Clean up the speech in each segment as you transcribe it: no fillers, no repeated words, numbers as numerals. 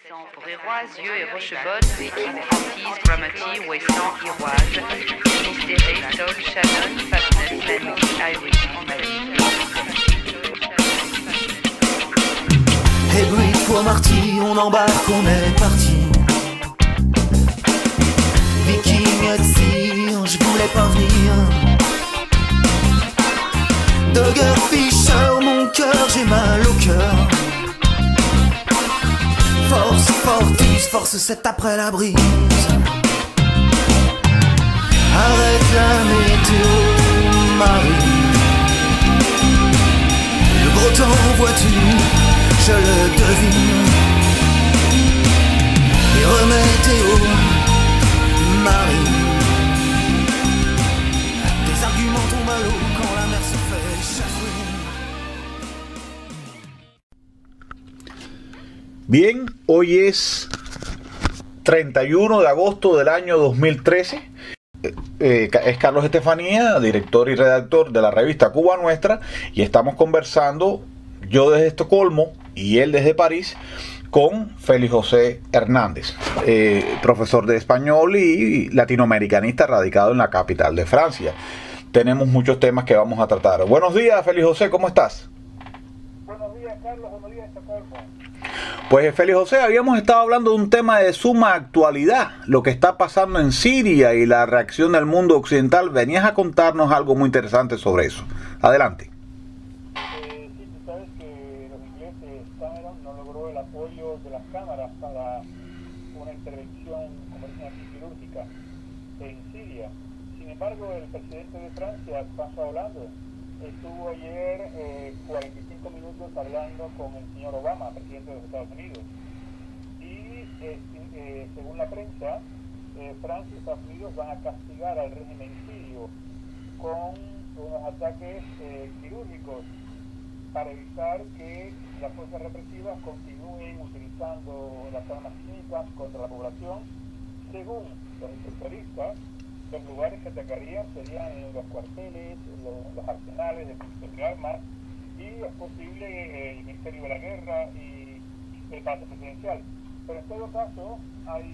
Bréroise, Yeux et Rochebotte, Viking, Antise, Gramati, Ouessant, Iroise, Finistéré, Sol, Shannon, Fatness, Landy, Irish, Hey Bruit, toi Marty, on embarque, on est parti. Viking, Hudson, je voulais pas venir. Dogger Fisher, mon cœur, j'ai mal au cœur. Force, Fortis, force 7 après la brise. Arrête la météo, Marie. Le gros temps, vois-tu, je le devine. Et remettez-au, Marie. Tes arguments tombent à l'eau quand la mer se fait chafouer. Bien, hoy es 31 de agosto del año 2013. Es Carlos Estefanía, director y redactor de la revista Cuba Nuestra, y estamos conversando, yo desde Estocolmo y él desde París, con Félix José Hernández, profesor de español y latinoamericanista radicado en la capital de Francia. Tenemos muchos temas que vamos a tratar. Buenos días, Félix José, ¿cómo estás? Buenos días, Carlos. Buenos días, Estocolmo. Pues Félix José, habíamos estado hablando de un tema de suma actualidad, lo que está pasando en Siria y la reacción del mundo occidental. Venías a contarnos algo muy interesante sobre eso. Adelante. Sí, tú sabes que los ingleses, Cameron no logró el apoyo de las cámaras para una intervención, como dicen aquí, quirúrgica en Siria. Sin embargo, el presidente de Francia, François Hollande, estuvo ayer 45 minutos hablando con el señor Obama, presidente de los Estados Unidos. Y según la prensa, Francia y Estados Unidos van a castigar al régimen sirio con unos ataques quirúrgicos para evitar que las fuerzas represivas continúen utilizando las armas químicas contra la población. Según los especialistas, los lugares que atacarían serían los cuarteles, los arsenales de armas, y es posible el Ministerio de la Guerra y el Palacio Presidencial. Pero en todo caso, hay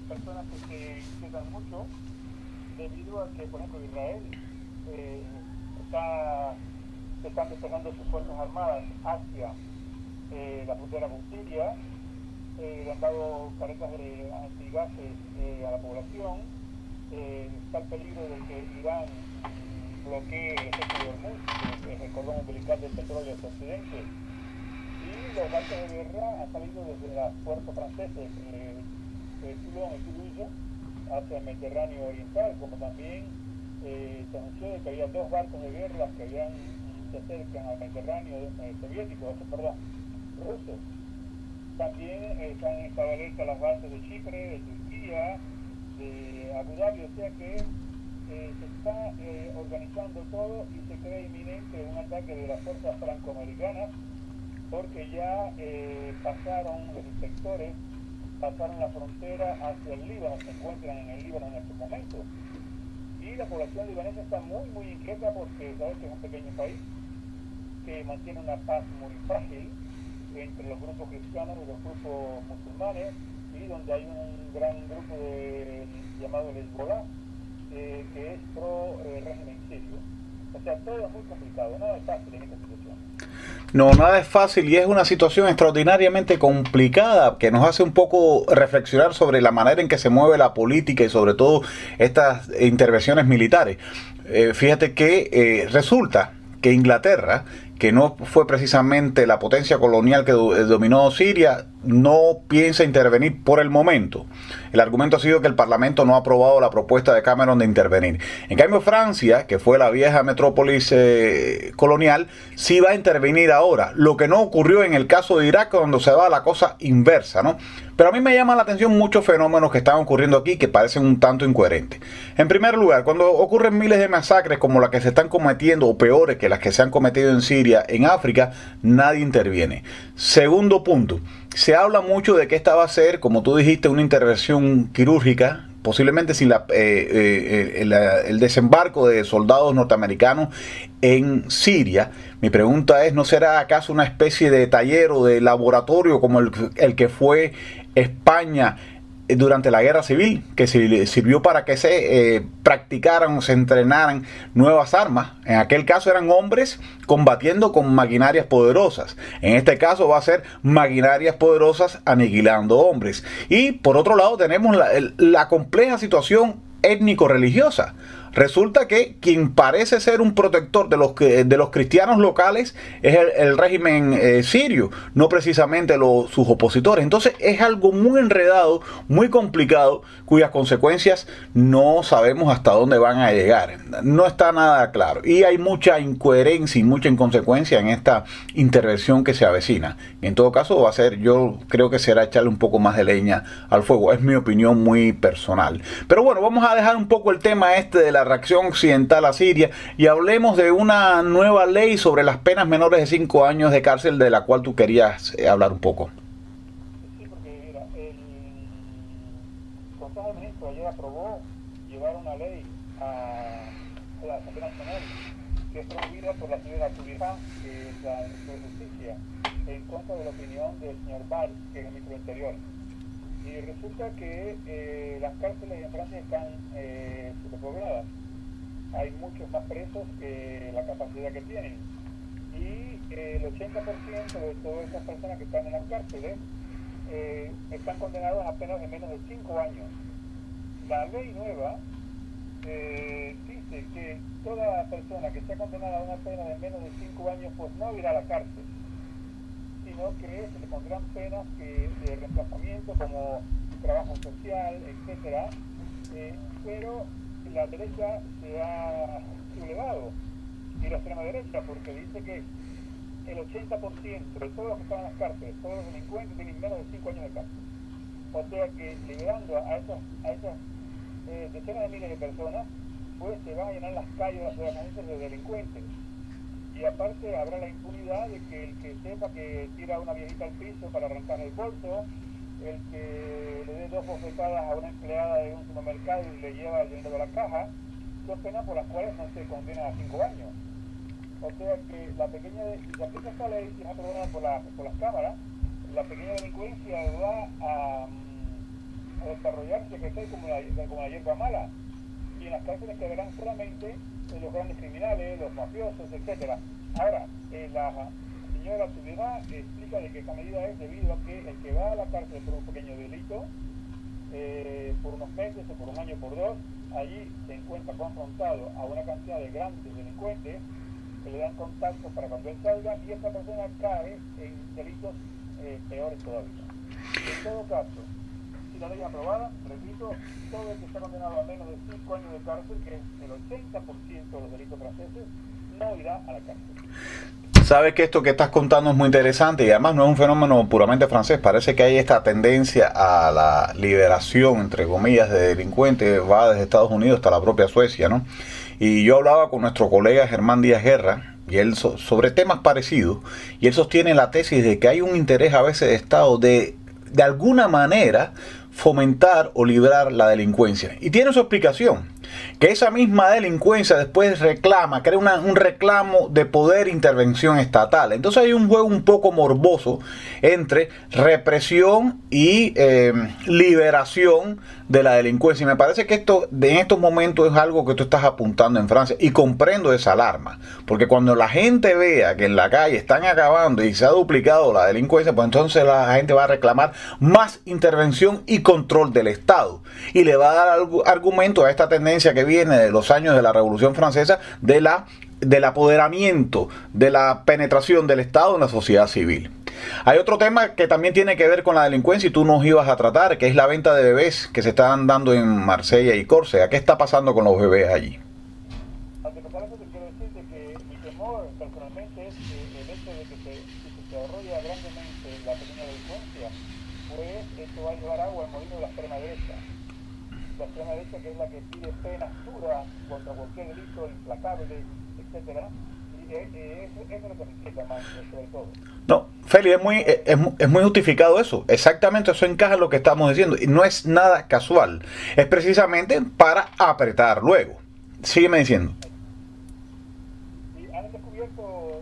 personas que se inquietan mucho debido a que, por ejemplo, Israel se están desplegando sus fuerzas armadas hacia la frontera con Siria, le han dado caretas de antigases a la población. Está el peligro de que Irán bloquee el estrecho de Hormuz, que es el cordón umbilical del petróleo hacia Occidente. Y los barcos de guerra han salido desde los puertos franceses, Toulon y Toulouse, hacia el Mediterráneo Oriental, como también se anunció de que había 2 barcos de guerra que se acercan al Mediterráneo soviético, rusos. También están estado alerta las bases de Chipre, de Turquía, de Abu Dhabi, o sea que se está organizando todo y se cree inminente un ataque de las fuerzas francoamericanas, porque ya pasaron los inspectores, pasaron la frontera hacia el Líbano, se encuentran en el Líbano en estos momentos. Y la población libanesa está muy, muy inquieta porque sabes que es un pequeño país que mantiene una paz muy frágil entre los grupos cristianos y los grupos musulmanes, y donde hay un gran grupo llamado el Hezbollah, que es pro régimen sirio. O sea, todo es muy complicado, nada es fácil en esta situación. No, nada es fácil y es una situación extraordinariamente complicada que nos hace un poco reflexionar sobre la manera en que se mueve la política y sobre todo estas intervenciones militares. Fíjate que resulta que Inglaterra, que no fue precisamente la potencia colonial que dominó Siria, no piensa intervenir por el momento. El argumento ha sido que el Parlamento no ha aprobado la propuesta de Cameron de intervenir. En cambio, Francia, que fue la vieja metrópolis colonial, sí va a intervenir ahora. Lo que no ocurrió en el caso de Irak, cuando se va a la cosa inversa, ¿no? Pero a mí me llama la atención muchos fenómenos que están ocurriendo aquí que parecen un tanto incoherentes. En primer lugar, cuando ocurren miles de masacres como las que se están cometiendo, o peores que las que se han cometido en Siria, en África, nadie interviene. Segundo punto, se habla mucho de que esta va a ser, como tú dijiste, una intervención quirúrgica, posiblemente sin el desembarco de soldados norteamericanos en Siria, Mi pregunta es, ¿no será acaso una especie de taller o de laboratorio como el que fue España durante la guerra civil, que sirvió para que se practicaran o se entrenaran nuevas armas? En aquel caso eran hombres combatiendo con maquinarias poderosas. En este caso va a ser maquinarias poderosas aniquilando hombres. Y por otro lado tenemos la compleja situación étnico-religiosa. Resulta que quien parece ser un protector de los cristianos locales es el régimen sirio, no precisamente sus opositores. Entonces es algo muy enredado, muy complicado, cuyas consecuencias no sabemos hasta dónde van a llegar. No está nada claro. Y hay mucha incoherencia y mucha inconsecuencia en esta intervención que se avecina. En todo caso va a ser, yo creo que será echarle un poco más de leña al fuego. Es mi opinión muy personal. Pero bueno, vamos a dejar un poco el tema este de la reacción occidental a Siria y hablemos de una nueva ley sobre las penas menores de 5 años de cárcel, de la cual tú querías hablar un poco. Sí, porque mira, el Consejo de Ministros ayer aprobó llevar una ley a la Asamblea Nacional que es promovida por la señora Tubirán, que es la ministra de Justicia, en contra de la opinión del señor Valls, que es el ministro del Interior. Y resulta que las cárceles en Francia están superpobladas. Hay muchos más presos que la capacidad que tienen. Y el 80% de todas esas personas que están en las cárceles están condenados a penas de menos de 5 años. La ley nueva dice que toda persona que sea condenada a una pena de menos de 5 años pues no irá a la cárcel, sino que se le pondrán penas de reemplazamiento como trabajo social, etcétera, pero la derecha se ha sublevado, y la extrema derecha, porque dice que el 80% de todos los que están en las cárceles, todos los delincuentes, tienen menos de 5 años de cárcel. O sea que liberando a esas decenas de miles de personas, pues se van a llenar las calles de las cárceles de delincuentes. Y aparte habrá la impunidad de que el que sepa que tira a una viejita al piso para arrancar el bolso, el que le dé 2 bofetadas a una empleada de un supermercado y le lleva el dinero de la caja, son penas por las cuales no se condenan a 5 años. O sea que la pequeña, si se aplica esta ley, si es aprobada por las cámaras, la pequeña delincuencia va a desarrollarse, crecer como la hierba mala. Y en las cárceles quedarán solamente los grandes criminales, los mafiosos, etcétera. Ahora, la señora Tubirán explica de que esta medida es debido a que el que va a la cárcel por un pequeño delito, por unos meses o por un año o por 2, allí se encuentra confrontado a una cantidad de grandes delincuentes que le dan contacto para cuando él salga, y esta persona cae en delitos peores todavía. En todo caso, si la ley es aprobada, repito, todo el que está condenado a menos de 5 años de cárcel, que es el 80% de los delitos franceses, no irá a la cárcel. Sabes que esto que estás contando es muy interesante y además no es un fenómeno puramente francés. Parece que hay esta tendencia a la liberación, entre comillas, de delincuentes, va desde Estados Unidos hasta la propia Suecia, ¿no? Y yo hablaba con nuestro colega Germán Díaz Guerra, y él sobre temas parecidos, y él sostiene la tesis de que hay un interés a veces de Estado de alguna manera fomentar o liberar la delincuencia. Y tiene su explicación, que esa misma delincuencia después crea un reclamo de poder e intervención estatal. Entonces hay un juego un poco morboso entre represión y liberación de la delincuencia. Y me parece que esto en estos momentos es algo que tú estás apuntando en Francia, y comprendo esa alarma, porque cuando la gente vea que en la calle están acabando y se ha duplicado la delincuencia, pues entonces la gente va a reclamar más intervención y control del Estado, y le va a dar argumento a esta tendencia que viene de los años de la Revolución Francesa del apoderamiento, de la penetración del Estado en la sociedad civil. Hay otro tema que también tiene que ver con la delincuencia y tú nos ibas a tratar, que es la venta de bebés que se están dando en Marsella y Córcega. ¿Qué está pasando con los bebés allí? Ante lo cual, te quiero decirte que mi temor personalmente es que el hecho de que si se desarrolla grandemente la pequeña delincuencia, pues esto va a llevar agua al molino de la extrema derecha. La extrema derecha, que es la que pide penas duras contra cualquier delito implacable, etcétera. Y eso es lo que me inquieta más, sobre todo. No, Feli, es muy justificado eso. Exactamente, eso encaja en lo que estamos diciendo. Y no es nada casual. Es precisamente para apretar luego. Sígueme diciendo. Y han descubierto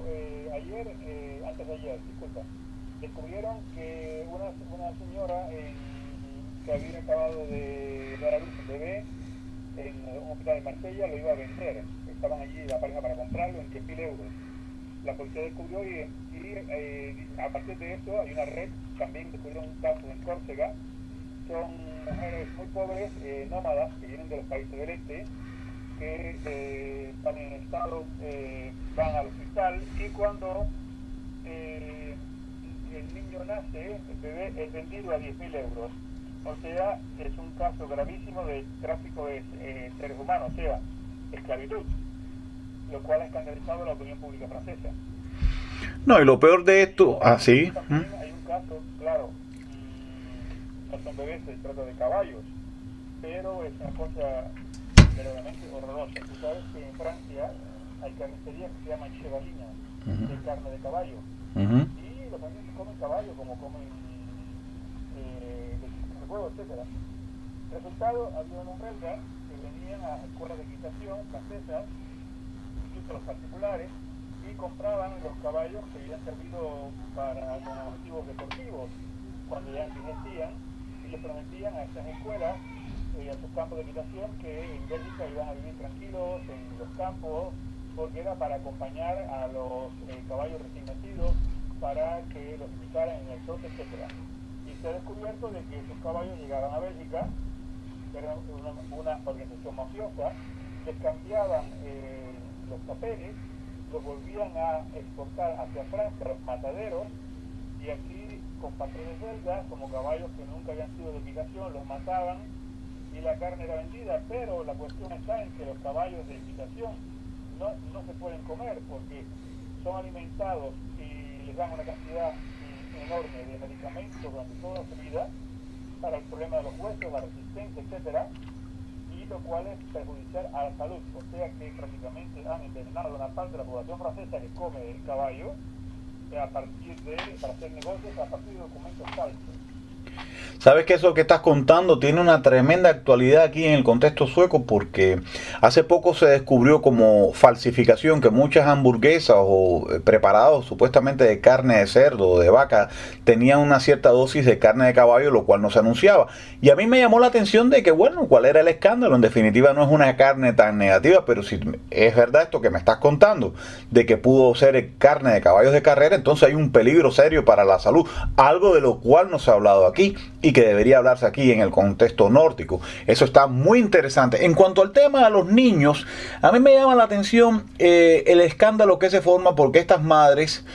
que había acabado de dar a luz un bebé en un hospital de Marsella, lo iba a vender. Estaban allí la pareja para comprarlo en 10.000 euros. La policía descubrió y a partir de eso hay una red, también descubrió un caso en Córcega. Son mujeres muy pobres, nómadas, que vienen de los países del este, que están en estado, van al hospital y cuando el niño nace, el bebé es vendido a 10.000 euros. O sea, es un caso gravísimo de tráfico de seres humanos, o sea, esclavitud, lo cual ha escandalizado a la opinión pública francesa. No, y lo peor de esto, así. También hay un caso, claro, no son bebés, se trata de caballos, pero es una cosa verdaderamente horrorosa. Tú sabes que en Francia hay carnicerías que se llaman chevalinas, de carne de caballo, y los franceses comen caballo como comen de huevo, etcétera. Resultado, había unos belgas que venían a escuelas de equitación francesas, incluso los particulares, y compraban los caballos que habían servido con motivos deportivos. Cuando ya envejecían, ellos prometían a estas escuelas y a sus campos de equitación que en Bélgica iban a vivir tranquilos en los campos, porque era para acompañar a los caballos recién nacidos, para que los invitaran en el trote, etc. Y se ha descubierto de que esos caballos llegaban a Bélgica, era una organización mafiosa, les cambiaban los papeles, los volvían a exportar hacia Francia, los mataderos, y aquí con patrones belgas, como caballos que nunca habían sido de equitación, los mataban y la carne era vendida. Pero la cuestión está en que los caballos de equitación no se pueden comer porque son alimentados y les dan una cantidad enorme de medicamentos durante toda su vida para el problema de los huesos, la resistencia, etcétera, y lo cual es perjudicial a la salud. O sea que prácticamente han envenenado una parte de la población francesa que come el caballo para hacer negocios a partir de documentos falsos. Sabes que eso que estás contando tiene una tremenda actualidad aquí en el contexto sueco, porque hace poco se descubrió como falsificación que muchas hamburguesas o preparados supuestamente de carne de cerdo o de vaca tenían una cierta dosis de carne de caballo, lo cual no se anunciaba. Y a mí me llamó la atención de que, bueno, ¿cuál era el escándalo? En definitiva no es una carne tan negativa, pero si es verdad esto que me estás contando, de que pudo ser carne de caballos de carrera, entonces hay un peligro serio para la salud, algo de lo cual no se ha hablado aquí y que debería hablarse aquí en el contexto nórdico. Eso está muy interesante. En cuanto al tema de los niños, a mí me llama la atención el escándalo que se forma porque estas madres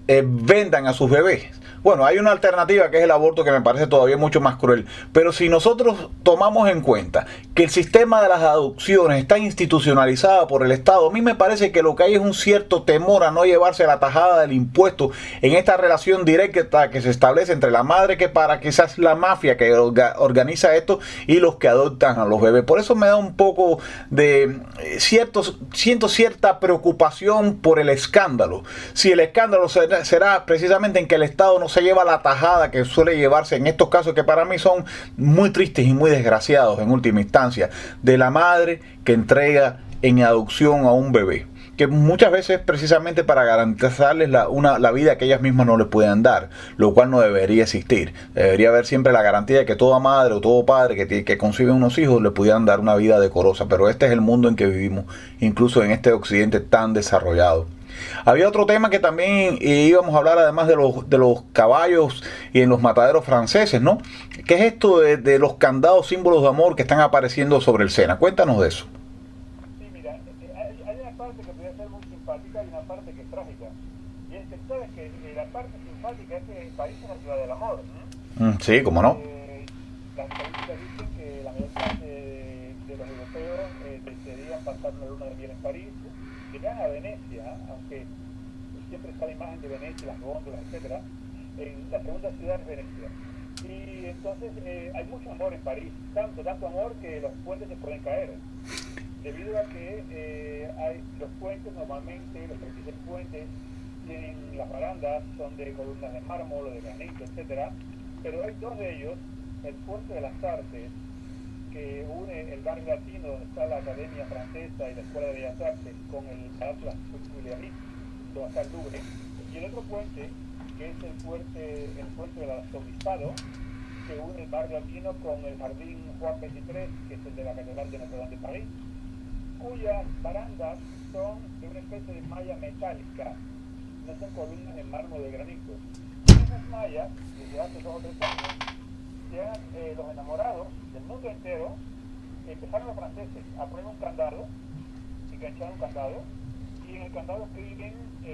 vendan a sus bebés. Bueno, hay una alternativa que es el aborto, que me parece todavía mucho más cruel. Pero si nosotros tomamos en cuenta que el sistema de las adopciones está institucionalizado por el Estado, a mí me parece que lo que hay es un cierto temor a no llevarse la tajada del impuesto en esta relación directa que se establece entre la madre, que para quizás la mafia que organiza esto, y los que adoptan a los bebés. Por eso me da un poco de siento cierta preocupación por el escándalo. Si el escándalo será precisamente en que el Estado no se lleva la tajada que suele llevarse en estos casos, que para mí son muy tristes y muy desgraciados en última instancia, de la madre que entrega en adopción a un bebé, que muchas veces precisamente para garantizarles la vida que ellas mismas no les pueden dar, lo cual no debería existir. Debería haber siempre la garantía de que toda madre o todo padre que concibe unos hijos le pudieran dar una vida decorosa, pero este es el mundo en que vivimos, incluso en este occidente tan desarrollado. Había otro tema que también íbamos a hablar, además de los caballos y en los mataderos franceses, ¿no? ¿Qué es esto de los candados símbolos de amor que están apareciendo sobre el Sena? Cuéntanos de eso. Sí, mira, hay una parte que puede ser muy simpática y una parte que es trágica. Y es que sabes que la parte simpática es que París es la ciudad del amor, ¿no? Sí, cómo no. Las estadísticas dicen que la mayor parte de los europeos desearían pasar una luna de miel en París, llegan a Venecia, aunque siempre está la imagen de Venecia, las góndolas, etcétera. En la segunda ciudad es Venecia. Y entonces hay mucho amor en París, tanto amor que los puentes se pueden caer, debido a que los puentes normalmente, los 36 puentes, tienen las barandas, son de columnas de mármol o de granito, etcétera, pero hay dos de ellos, el Puente de las Artes, que une el barrio latino donde está la Academia Francesa y la Escuela de Bellas Artes con el Palacio de las Tuileries, donde está el Louvre, y el otro puente, que es el puente del Arzobispado, que une el barrio latino con el jardín Juan 23, que es el de la Catedral de Notre Dame de París, cuyas barandas son de una especie de malla metálica, no son columnas de mármol de granito. Esas mallas, desde hace 2 o 3 años, los enamorados del mundo entero empezaron los franceses a poner un candado, enganchar un candado, y en el candado escriben,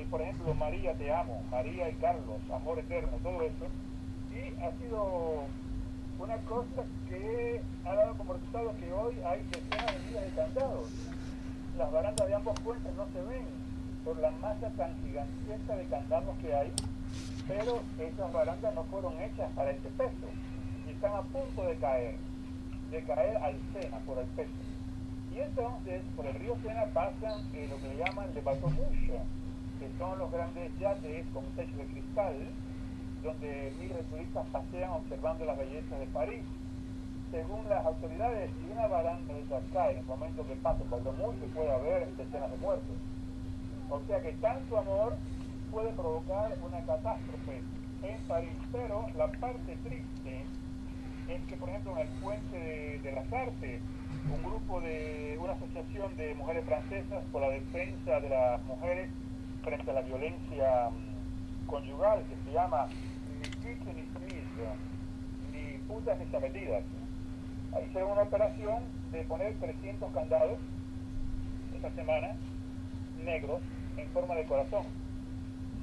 por ejemplo, María te amo, María y Carlos, amor eterno, todo eso, y ha sido una cosa que ha dado como resultado que hoy hay decenas de miles de candados. Las barandas de ambos puentes no se ven por la masa tan gigantesca de candados que hay, pero esas barandas no fueron hechas para ese peso y están a punto de caer al Sena por el peso. Y entonces por el río Sena pasan lo que le llaman le bateau mouche, que son los grandes yates con techo de cristal, donde miles de turistas pasean observando las bellezas de París. Según las autoridades, si una baranda de esas cae en el momento que pasa el bateau mouche, puede haber decenas de muertos. O sea que tanto amor puede provocar una catástrofe en París. Pero la parte triste es que, por ejemplo, en el puente de las Artes, una asociación de mujeres francesas por la defensa de las mujeres frente a la violencia conyugal, que se llama Ni Pique ni Sumise, ni putas ni sometidas. Ahí hicieron una operación de poner 300 candados esta semana, negros, en forma de corazón,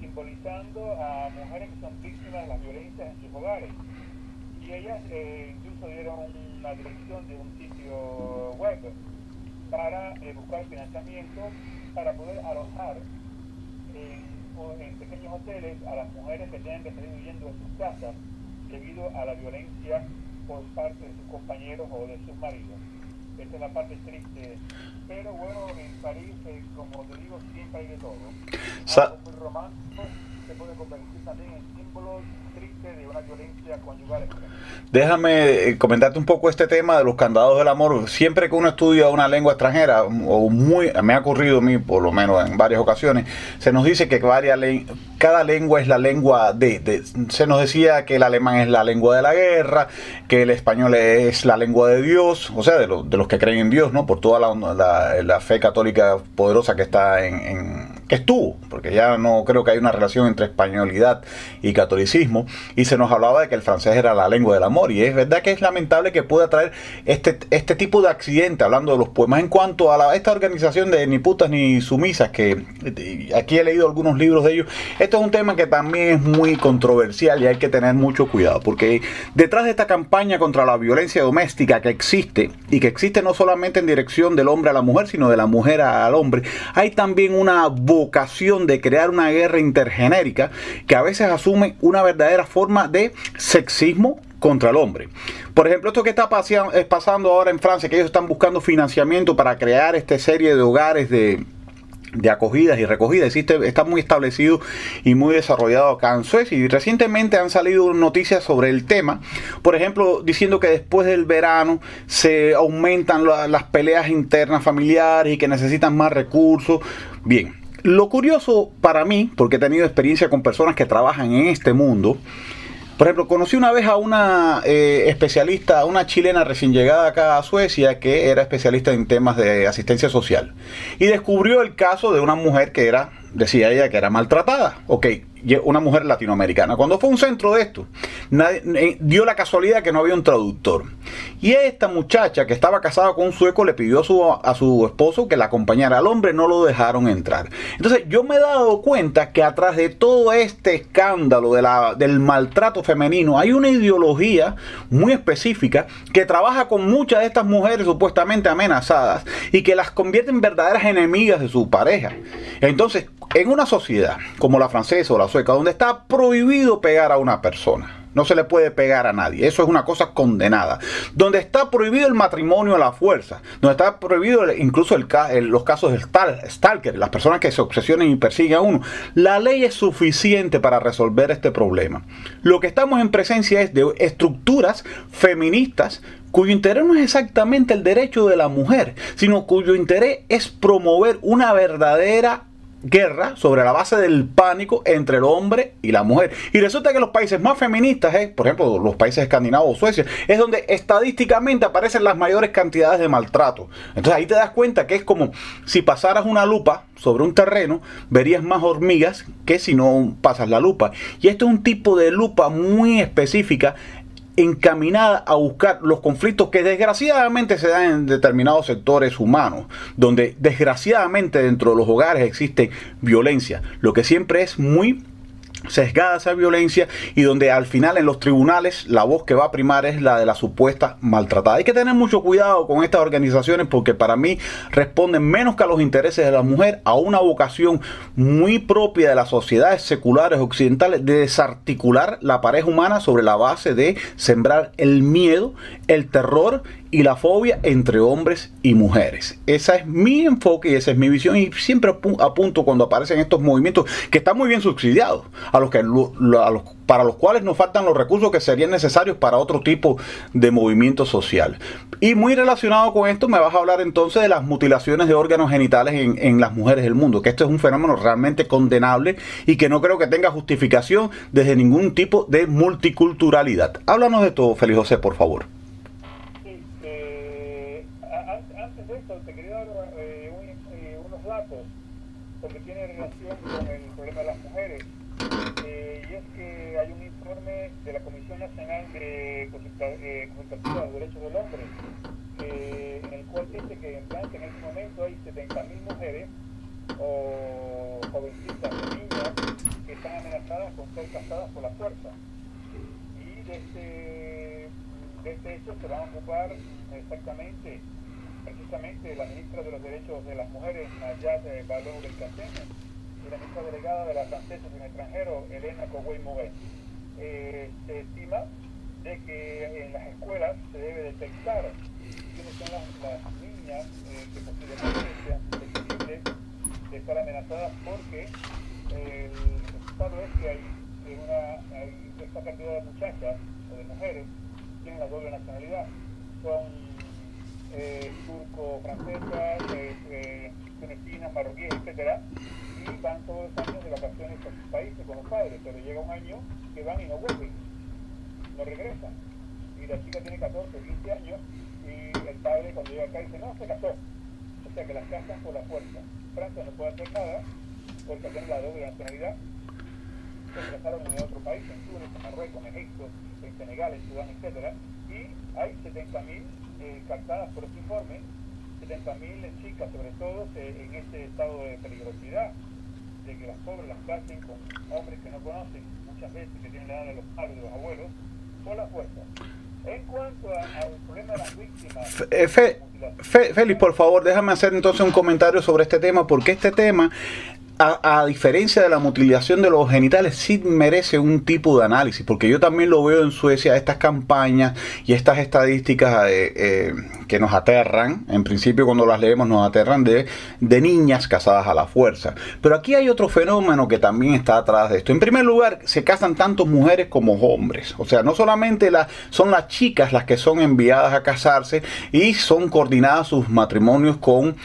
simbolizando a mujeres que son víctimas de las violencias en sus hogares. Y ellas incluso dieron una dirección de un sitio web para buscar financiamiento para poder alojar en pequeños hoteles a las mujeres que tienen que salir huyendo de sus casas debido a la violencia por parte de sus compañeros o de sus maridos. Esta es la parte triste. Pero bueno, en París, como te digo, siempre hay de todo. Algo muy romántico se puede convertir también en símbolo triste de una violencia conyugal extrema. Déjame comentarte un poco este tema de los candados del amor. Siempre que uno estudia una lengua extranjera, me ha ocurrido a mí por lo menos en varias ocasiones, se nos dice que cada lengua es la lengua se nos decía que el alemán es la lengua de la guerra, que el español es la lengua de Dios, o sea, de los que creen en Dios, ¿no? Por toda la fe católica poderosa que está que estuvo, porque ya no creo que hay una relación entre españolidad y catolicismo, y se nos hablaba de que el francés era la lengua del amor, y es verdad que es lamentable que pueda traer este tipo de accidente, hablando de los poemas. En cuanto a esta organización de Ni Putas Ni Sumisas, que aquí he leído algunos libros de ellos, esto es un tema que también es muy controversial y hay que tener mucho cuidado, porque detrás de esta campaña contra la violencia doméstica que existe, y que existe no solamente en dirección del hombre a la mujer, sino de la mujer al hombre, hay también una vocación de crear una guerra intergenérica que a veces asume una verdadera forma de sexismo contra el hombre. Por ejemplo, esto que está pasando ahora en Francia, que ellos están buscando financiamiento para crear esta serie de hogares de acogidas y recogidas, está muy establecido y muy desarrollado acá en Suecia, y recientemente han salido noticias sobre el tema, por ejemplo, diciendo que después del verano se aumentan las peleas internas familiares y que necesitan más recursos. Bien, lo curioso para mí, porque he tenido experiencia con personas que trabajan en este mundo. Por ejemplo, conocí una vez a una especialista, una chilena recién llegada acá a Suecia, que era especialista en temas de asistencia social. Y descubrió el caso de una mujer que decía ella que era maltratada. Ok, una mujer latinoamericana. Cuando fue a un centro de esto, dio la casualidad que no había un traductor. Y esta muchacha, que estaba casada con un sueco, le pidió a su esposo que la acompañara. Al hombre no lo dejaron entrar. Entonces yo me he dado cuenta que atrás de todo este escándalo del maltrato femenino hay una ideología muy específica que trabaja con muchas de estas mujeres supuestamente amenazadas y que las convierte en verdaderas enemigas de su pareja. Entonces, en una sociedad como la francesa o la sueca, donde está prohibido pegar a una persona, no se le puede pegar a nadie, eso es una cosa condenada, donde está prohibido el matrimonio a la fuerza, donde está prohibido incluso los casos de stalker, las personas que se obsesionan y persiguen a uno, la ley es suficiente para resolver este problema. Lo que estamos en presencia es de estructuras feministas cuyo interés no es exactamente el derecho de la mujer, sino cuyo interés es promover una verdadera guerra sobre la base del pánico entre el hombre y la mujer. Y resulta que los países más feministas, por ejemplo, los países escandinavos o Suecia, es donde estadísticamente aparecen las mayores cantidades de maltrato. Entonces ahí te das cuenta que es como si pasaras una lupa sobre un terreno, verías más hormigas que si no pasas la lupa. Y esto es un tipo de lupa muy específica, encaminada a buscar los conflictos que desgraciadamente se dan en determinados sectores humanos, donde desgraciadamente dentro de los hogares existe violencia, lo que siempre es muy sesgada esa violencia, y donde al final en los tribunales la voz que va a primar es la de la supuesta maltratada. Hay que tener mucho cuidado con estas organizaciones, porque para mí responden menos que a los intereses de la mujer, a una vocación muy propia de las sociedades seculares occidentales de desarticular la pareja humana sobre la base de sembrar el miedo, el terror y la fobia entre hombres y mujeres. Ese es mi enfoque y esa es mi visión, y siempre apunto cuando aparecen estos movimientos que están muy bien subsidiados, para los cuales nos faltan los recursos que serían necesarios para otro tipo de movimiento social. Y muy relacionado con esto me vas a hablar entonces de las mutilaciones de órganos genitales en las mujeres del mundo, que esto es un fenómeno realmente condenable y que no creo que tenga justificación desde ningún tipo de multiculturalidad. Háblanos de esto, Félix José, por favor. Antes de esto, te quería dar unos datos, porque tiene relación con el problema de las mujeres. Y es que hay un informe de la Comisión Nacional de Consultativa de los Derechos del Hombre, en el cual dice que en este momento hay 70.000 mujeres o jovencitas o niñas que están amenazadas con ser casadas por la fuerza. Y de este hecho se van a ocupar precisamente la ministra de los Derechos de las Mujeres, Nayat Vallaud-Belkacem, y la ministra delegada de las francesas en el extranjero, Helena Coué-Moret. Se estima de que en las escuelas se debe detectar quiénes son las niñas que posiblemente sean susceptibles de estar amenazadas, porque el resultado es que hay esta cantidad de muchachas o de mujeres tienen la doble nacionalidad, son turco-francesas, tunecinas, marroquíes, etcétera, y van todos los años de vacaciones a sus países con los padres, pero llega un año que van y no vuelven, no regresan, y la chica tiene 14, 15 años, y el padre cuando llega acá dice, no, se casó, o sea que las casan por la fuerza. Francia no puede hacer nada porque tiene la doble nacionalidad, se casaron en otro país, en Túnez, en Marruecos, en Egipto, en Senegal, en Sudán, etcétera, y hay 70.000 captadas por este informe, 70.000 chicas sobre todo en este estado de peligrosidad, de que las pobres las casen con hombres que no conocen, muchas veces que tienen la edad de los padres, de los abuelos, por la fuerza. En cuanto al problema de las víctimas... Félix, por favor, déjame hacer entonces un comentario sobre este tema, porque este tema, a diferencia de la mutilación de los genitales, sí merece un tipo de análisis, porque yo también lo veo en Suecia, estas campañas y estas estadísticas que nos aterran, en principio cuando las leemos nos aterran, de niñas casadas a la fuerza. Pero aquí hay otro fenómeno que también está atrás de esto. En primer lugar, se casan tanto mujeres como hombres, o sea, no solamente son las chicas las que son enviadas a casarse y son coordinadas sus matrimonios con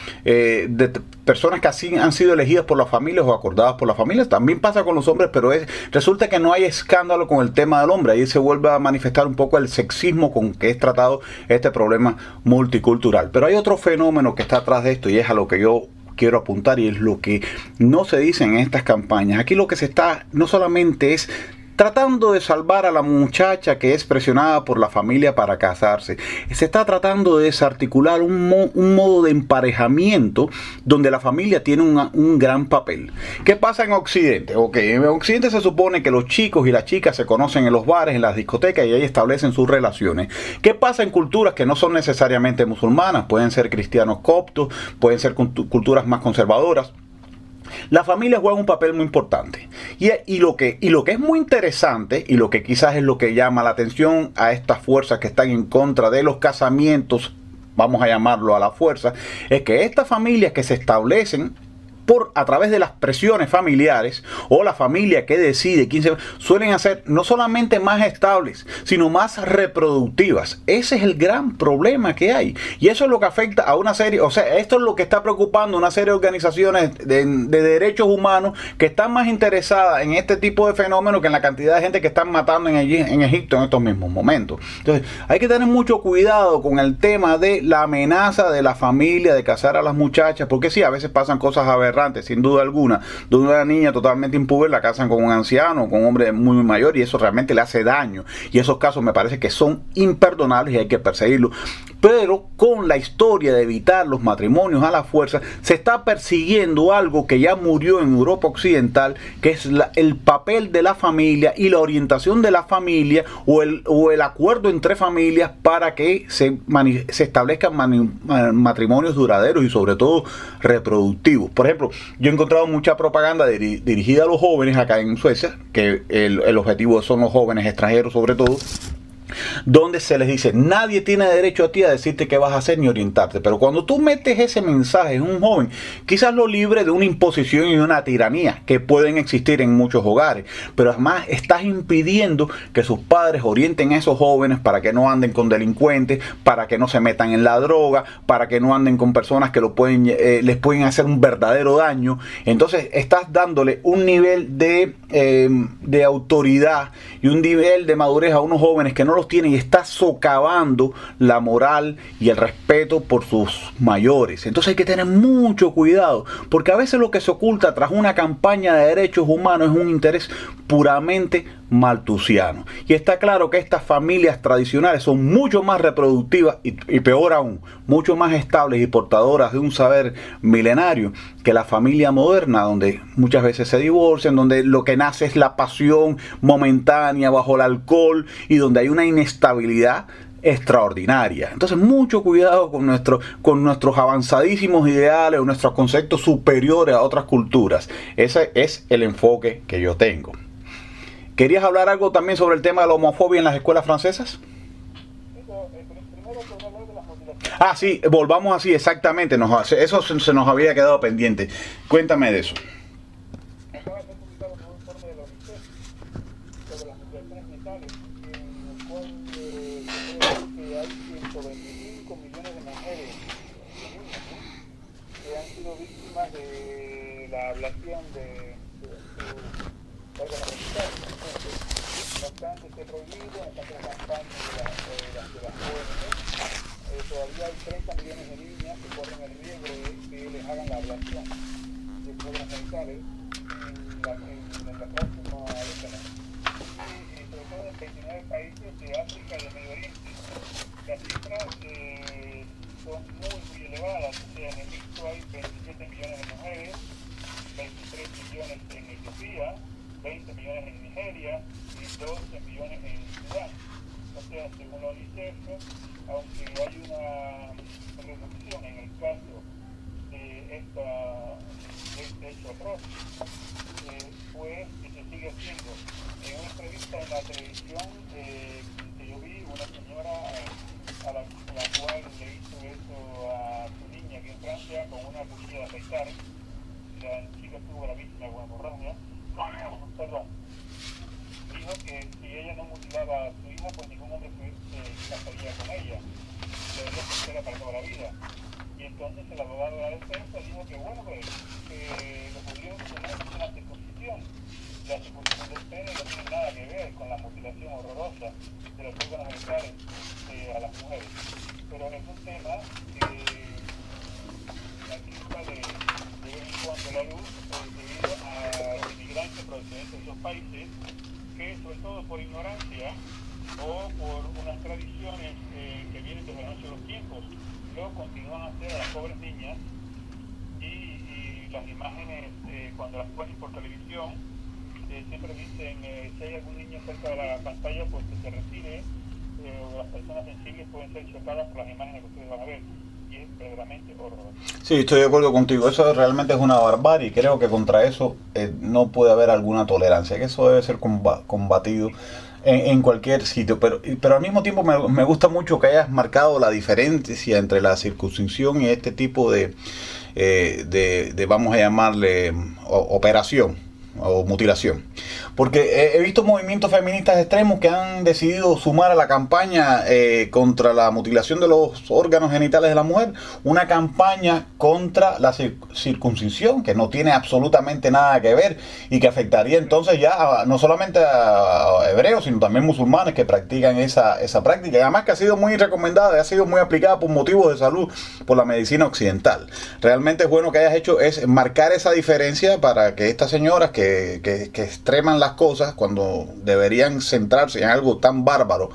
personas que así han sido elegidas por las familias o acordadas por las familias. También pasa con los hombres, pero resulta que no hay escándalo con el tema del hombre. Ahí se vuelve a manifestar un poco el sexismo con que es tratado este problema multicultural. Pero hay otro fenómeno que está atrás de esto, y es a lo que yo quiero apuntar, y es lo que no se dice en estas campañas. Aquí lo que se está no solamente es tratando de salvar a la muchacha que es presionada por la familia para casarse, se está tratando de desarticular un modo de emparejamiento donde la familia tiene un gran papel. ¿Qué pasa en Occidente? En Occidente se supone que los chicos y las chicas se conocen en los bares, en las discotecas, y ahí establecen sus relaciones. ¿Qué pasa en culturas que no son necesariamente musulmanas? Pueden ser cristianos coptos, pueden ser culturas más conservadoras. La familia juega un papel muy importante, y lo que es muy interesante, y lo que quizás es lo que llama la atención a estas fuerzas que están en contra de los casamientos, vamos a llamarlo a la fuerza, es que estas familias que se establecen a través de las presiones familiares o la familia que decide quién se suelen hacer no solamente más estables, sino más reproductivas. Ese es el gran problema que hay. Y eso es lo que afecta a una serie, o sea, esto es lo que está preocupando a una serie de organizaciones de derechos humanos que están más interesadas en este tipo de fenómenos que en la cantidad de gente que están matando en Egipto en estos mismos momentos. Entonces, hay que tener mucho cuidado con el tema de la amenaza de la familia, de casar a las muchachas, porque sí, a veces pasan cosas aberrantes, sin duda alguna, de una niña totalmente impúber la casan con un anciano, con un hombre muy mayor, y eso realmente le hace daño. Y esos casos me parece que son imperdonables y hay que perseguirlos. Pero con la historia de evitar los matrimonios a la fuerza, se está persiguiendo algo que ya murió en Europa Occidental, que es el papel de la familia y la orientación de la familia o el acuerdo entre familias para que se establezcan matrimonios duraderos y sobre todo reproductivos. Por ejemplo, yo he encontrado mucha propaganda dirigida a los jóvenes acá en Suecia, que el objetivo son los jóvenes extranjeros sobre todo, donde se les dice, nadie tiene derecho a ti a decirte qué vas a hacer ni orientarte. Pero cuando tú metes ese mensaje en un joven, quizás lo libre de una imposición y una tiranía que pueden existir en muchos hogares, pero además estás impidiendo que sus padres orienten a esos jóvenes para que no anden con delincuentes, para que no se metan en la droga, para que no anden con personas que les pueden hacer un verdadero daño. Entonces estás dándole un nivel de autoridad y un nivel de madurez a unos jóvenes que no los tienen, y está socavando la moral y el respeto por sus mayores. Entonces hay que tener mucho cuidado, porque a veces lo que se oculta tras una campaña de derechos humanos es un interés puramente maltusiano. Y está claro que estas familias tradicionales son mucho más reproductivas y peor aún, mucho más estables y portadoras de un saber milenario que la familia moderna, donde muchas veces se divorcian, donde lo que nace es la pasión momentánea bajo el alcohol y donde hay una inestabilidad extraordinaria. Entonces mucho cuidado con nuestros avanzadísimos ideales o nuestros conceptos superiores a otras culturas. Ese es el enfoque que yo tengo. ¿Querías hablar algo también sobre el tema de la homofobia en las escuelas francesas? Ah, sí, volvamos así, exactamente. Eso se nos había quedado pendiente. Cuéntame de eso. Acaba de ser publicado un nuevo informe de la UNICEF sobre las mutilaciones genitales, en el cual se puede ver que hay 125 millones de mujeres y niñas, ¿no?, que han sido víctimas de la ablación de su órgano genital. No obstante, esté prohibido, no obstante la campaña de las ONG, todavía hay 30 millones de niñas que corren el riesgo de que les hagan la ablación de sus órganos genitales en la próxima década. Y sobre todo en 29 países de África y del Medio Oriente. Las cifras son muy elevadas. O sea, en Egipto hay 27 millones de mujeres, 23 millones en Etiopía, 20 millones en Nigeria y 12 millones en Sudán. O sea, según la UNICEF, aunque hay una reducción en el caso de este hecho atroz, pues que se sigue haciendo. En una entrevista en la televisión que yo vi, una señora a la cual le hizo eso a su niña aquí en Francia con una cuchilla de afeitar. La chica tuvo la víctima con hemorragia. Perdón. Dijo que si ella no mutilaba a su hija, pues ningún hombre se casaría con ella. Debería ser para toda la vida. Y entonces el abogado de la defensa dijo que bueno, pues que los judíos tenían una circuncisión. La circuncisión del pene no tiene nada que ver con la mutilación horrorosa de los órganos genitales a las mujeres. Pero es un tema que aquí sale de vez en cuando la luz debido a los inmigrantes procedentes de esos países que, sobre todo por ignorancia o por unas tradiciones que vienen desde la noche de los tiempos, luego continúan a hacer a las pobres niñas y las imágenes cuando las ponen por televisión siempre dicen si hay algún niño cerca de la pantalla pues que se retire, o las personas sensibles pueden ser chocadas por las imágenes que ustedes van a ver, y es verdaderamente horroroso. Sí, estoy de acuerdo contigo. Eso realmente es una barbarie y creo que contra eso no puede haber alguna tolerancia, que eso debe ser combatido en cualquier sitio, pero al mismo tiempo me gusta mucho que hayas marcado la diferencia entre la circuncisión y este tipo de vamos a llamarle operación o mutilación, porque he visto movimientos feministas extremos que han decidido sumar a la campaña contra la mutilación de los órganos genitales de la mujer una campaña contra la circuncisión, que no tiene absolutamente nada que ver y que afectaría entonces ya no solamente a hebreos, sino también musulmanes que practican esa práctica, y además que ha sido muy recomendada y ha sido muy aplicada por motivos de salud por la medicina occidental. Realmente es bueno que hayas hecho es marcar esa diferencia para que estas señoras que extreman las cosas cuando deberían centrarse en algo tan bárbaro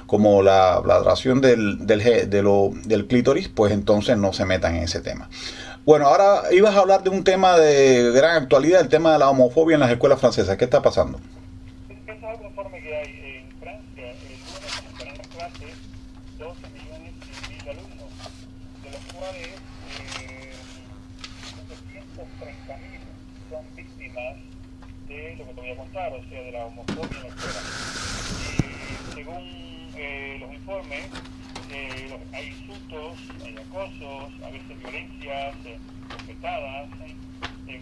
como la adoración del clítoris, pues entonces no se metan en ese tema. Bueno, ahora ibas a hablar de un tema de gran actualidad, el tema de la homofobia en las escuelas francesas. ¿Qué está pasando? Este es algo informe que hay en Francia. El lunes comenzarán las clases 12 millones y mil alumnos, de los cuales 730.000 son víctimas de lo que te voy a contar, o sea, de la homofobia en la escuela. Según los informes, hay insultos, hay acosos, a veces violencias respetadas,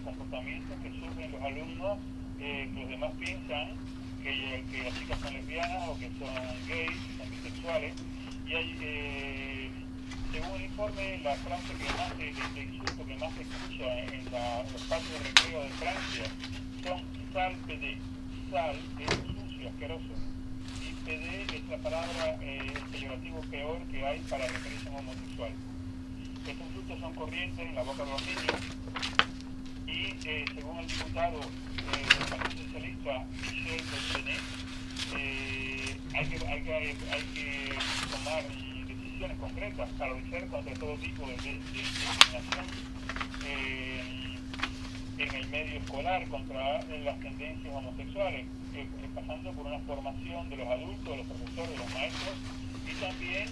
comportamientos que sufren los alumnos, que los demás piensan que las chicas son lesbianas o que son gays, que son bisexuales. Y hay, según el informe, la frase que más de insulto que más se escucha en los patios de recreo de Francia son sal PD. Sal es sucio, asqueroso. Y PD es la palabra peyorativo peor que hay para referirse a un homosexual. Estos insultos son corrientes en la boca de los niños y según el diputado del Partido Socialista Michel Bachelet, hay que tomar decisiones concretas para luchar contra todo tipo de discriminación en el medio escolar, contra las tendencias homosexuales, pasando por una formación de los adultos, de los profesores, de los maestros, y también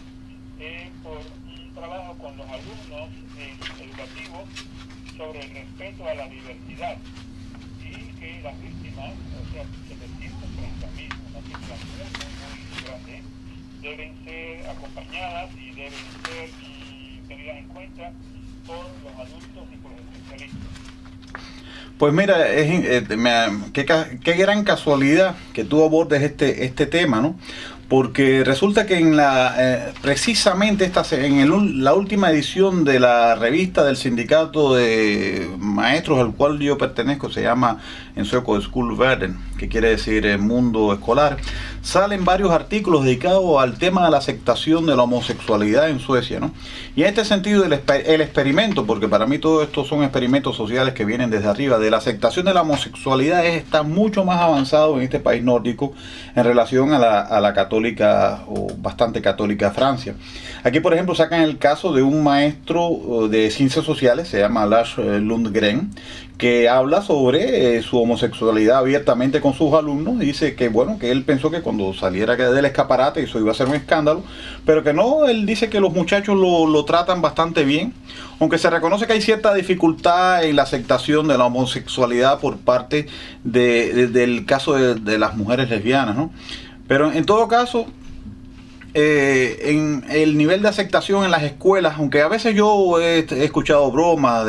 por un trabajo con los alumnos educativos sobre el respeto a la diversidad, y que las víctimas, o sea, 730.000, una cifra muy grande, deben ser acompañadas y deben ser tenidas en cuenta por los adultos y por los especialistas. Pues mira, qué gran casualidad que tú abordes este tema, ¿no? Porque resulta que precisamente en la última edición de la revista del sindicato de maestros al cual yo pertenezco, se llama en sueco Skolvärlden, que quiere decir mundo escolar, salen varios artículos dedicados al tema de la aceptación de la homosexualidad en Suecia, ¿no? Y en este sentido el experimento, porque para mí todo esto son experimentos sociales que vienen desde arriba, de la aceptación de la homosexualidad está mucho más avanzado en este país nórdico en relación a la católica o bastante católica Francia. Aquí, por ejemplo, sacan el caso de un maestro de ciencias sociales, se llama Lars Lundgren, que habla sobre su homosexualidad abiertamente con sus alumnos. Dice que bueno, que él pensó que cuando saliera del escaparate eso iba a ser un escándalo, pero que no. Él dice que los muchachos lo tratan bastante bien, aunque se reconoce que hay cierta dificultad en la aceptación de la homosexualidad por parte del caso de las mujeres lesbianas, ¿no? Pero en todo caso, en el nivel de aceptación en las escuelas, aunque a veces yo he escuchado bromas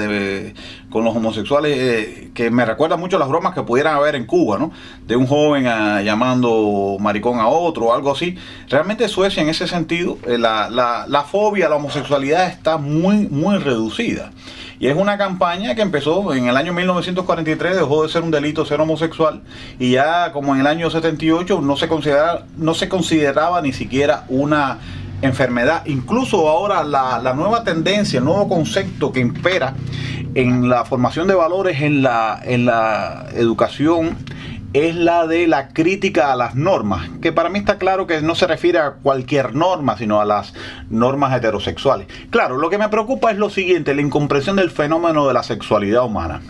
con los homosexuales que me recuerdan mucho a las bromas que pudieran haber en Cuba, ¿no? De un joven llamando maricón a otro o algo así. Realmente Suecia en ese sentido, la fobia a la homosexualidad está muy reducida. Y es una campaña que empezó en el año 1943, dejó de ser un delito ser homosexual, y ya como en el año 78 no se consideraba ni siquiera una enfermedad. Incluso ahora la nueva tendencia, el nuevo concepto que impera en la formación de valores en la educación es la de la crítica a las normas, que para mí está claro que no se refiere a cualquier norma, sino a las normas heterosexuales. Claro, lo que me preocupa es lo siguiente, la incomprensión del fenómeno de la sexualidad humana.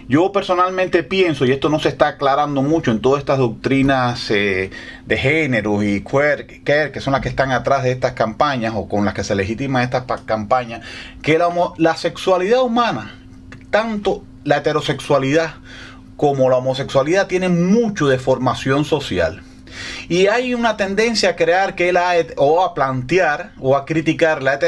Yo personalmente pienso, y esto no se está aclarando mucho en todas estas doctrinas de género y queer, que son las que están atrás de estas campañas o con las que se legitiman estas campañas, que la sexualidad humana, tanto la heterosexualidad como la homosexualidad, tienen mucho de formación social. Y hay una tendencia a crear o a plantear o a criticar la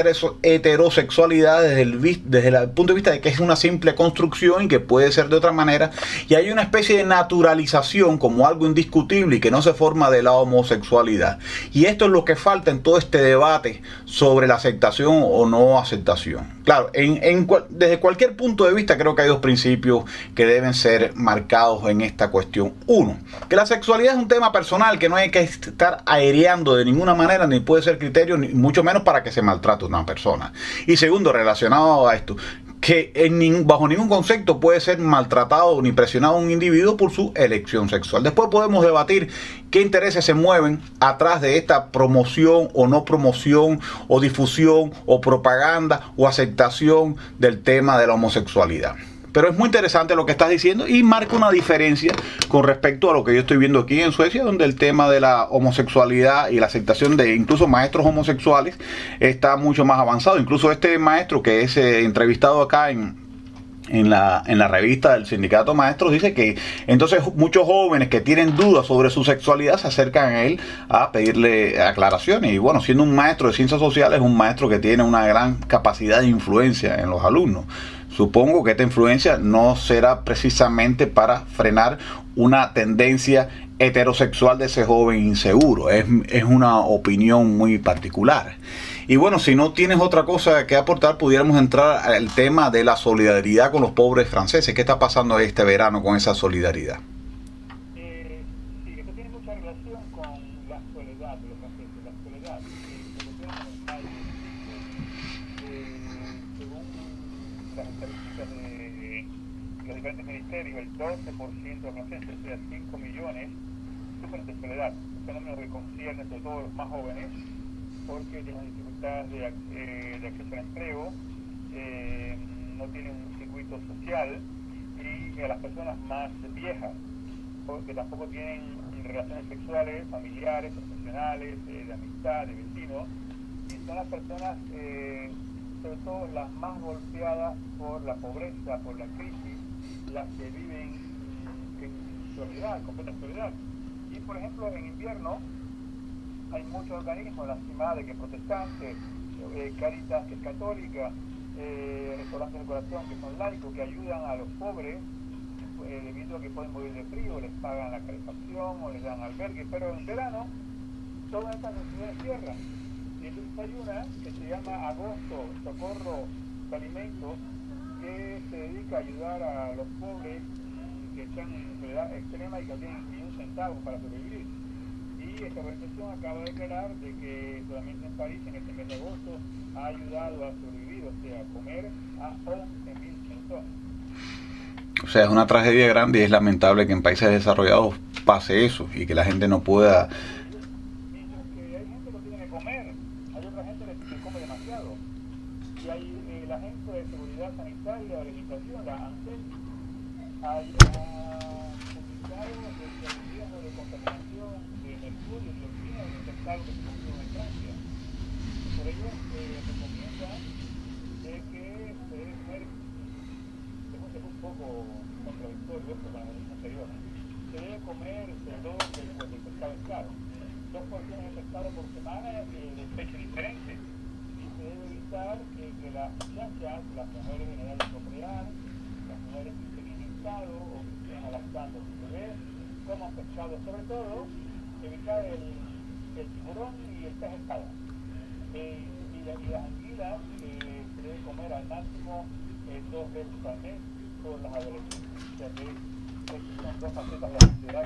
heterosexualidad desde el punto de vista de que es una simple construcción y que puede ser de otra manera. Y hay una especie de naturalización como algo indiscutible y que no se forma de la homosexualidad. Y esto es lo que falta en todo este debate sobre la aceptación o no aceptación. Claro, desde cualquier punto de vista creo que hay dos principios que deben ser marcados en esta cuestión. Uno, que la sexualidad es un tema personal que no hay que estar aireando de ninguna manera, ni puede ser criterio, ni mucho menos para que se maltrate a una persona. Y segundo, relacionado a esto, que bajo ningún concepto puede ser maltratado ni presionado un individuo por su elección sexual. Después podemos debatir qué intereses se mueven atrás de esta promoción o no promoción o difusión o propaganda o aceptación del tema de la homosexualidad. Pero es muy interesante lo que estás diciendo y marca una diferencia con respecto a lo que yo estoy viendo aquí en Suecia, donde el tema de la homosexualidad y la aceptación de incluso maestros homosexuales está mucho más avanzado. Incluso este maestro que es entrevistado acá en la revista del Sindicato de Maestros dice que entonces muchos jóvenes que tienen dudas sobre su sexualidad se acercan a él a pedirle aclaraciones. Y bueno, siendo un maestro de ciencias sociales, es un maestro que tiene una gran capacidad de influencia en los alumnos. Supongo que esta influencia no será precisamente para frenar una tendencia heterosexual de ese joven inseguro. Es una opinión muy particular. Y bueno, si no tienes otra cosa que aportar, pudiéramos entrar al tema de la solidaridad con los pobres franceses. ¿Qué está pasando este verano con esa solidaridad? Sí, esto tiene mucha relación con la soledad de los franceses. La soledad, según las estadísticas de los diferentes ministerios, el 12% de franceses, o sea, 5 millones, sufren de soledad. Un fenómeno que concierne sobre todo a los más jóvenes, porque tienen dificultades de acceso al empleo, no tienen un circuito social, y a las personas más viejas, que tampoco tienen relaciones sexuales, familiares, profesionales, de amistad, de vecinos, y son las personas, sobre todo las más golpeadas por la pobreza, por la crisis, las que viven en soledad, completa soledad. Y por ejemplo, en invierno hay muchos organismos, la CIMAD, que es protestante, Caritas, que es católica, Restaurantes del Corazón, que son laicos, que ayudan a los pobres, debido a que pueden morir de frío, les pagan la calefacción o les dan albergue, pero en verano todas estas necesidades cierran. Y entonces hay una que se llama Agosto, Socorro de Alimentos, que se dedica a ayudar a los pobres que están en soledad extrema y que no tienen ni un centavo para sobrevivir. Y esta organización acaba de declarar de que solamente en París, en este mes de agosto, ha ayudado a sobrevivir, o sea, a comer a 11.000 personas. O sea, es una tragedia grande y es lamentable que en países desarrollados pase eso y que la gente no pueda... Mientras que hay gente que no tiene que comer, hay otra gente que come demasiado. Y hay la Agencia de Seguridad Sanitaria de Alimentación, la ANSES, ha publicado el riesgo de contaminación de mercurio y dioxina en un testado que se hizo en Francia. Por ello, recomienda de que se debe comer, es un poco contradictorio esto con la medicina anterior, se debe comer el pescado es caro, 2 porciones de pescado por semana de especies diferentes, y se debe evitar que las muchachas, las mujeres en edad de procrear, las mujeres que estén en estado o que estén lactando a sus bebés, coman pescado, sobre todo evitar el tiburón y el pez espada. Y las anguilas se debe comer al máximo 2 veces al mes por las adolescentes. O sea que son 2 facetas de la sociedad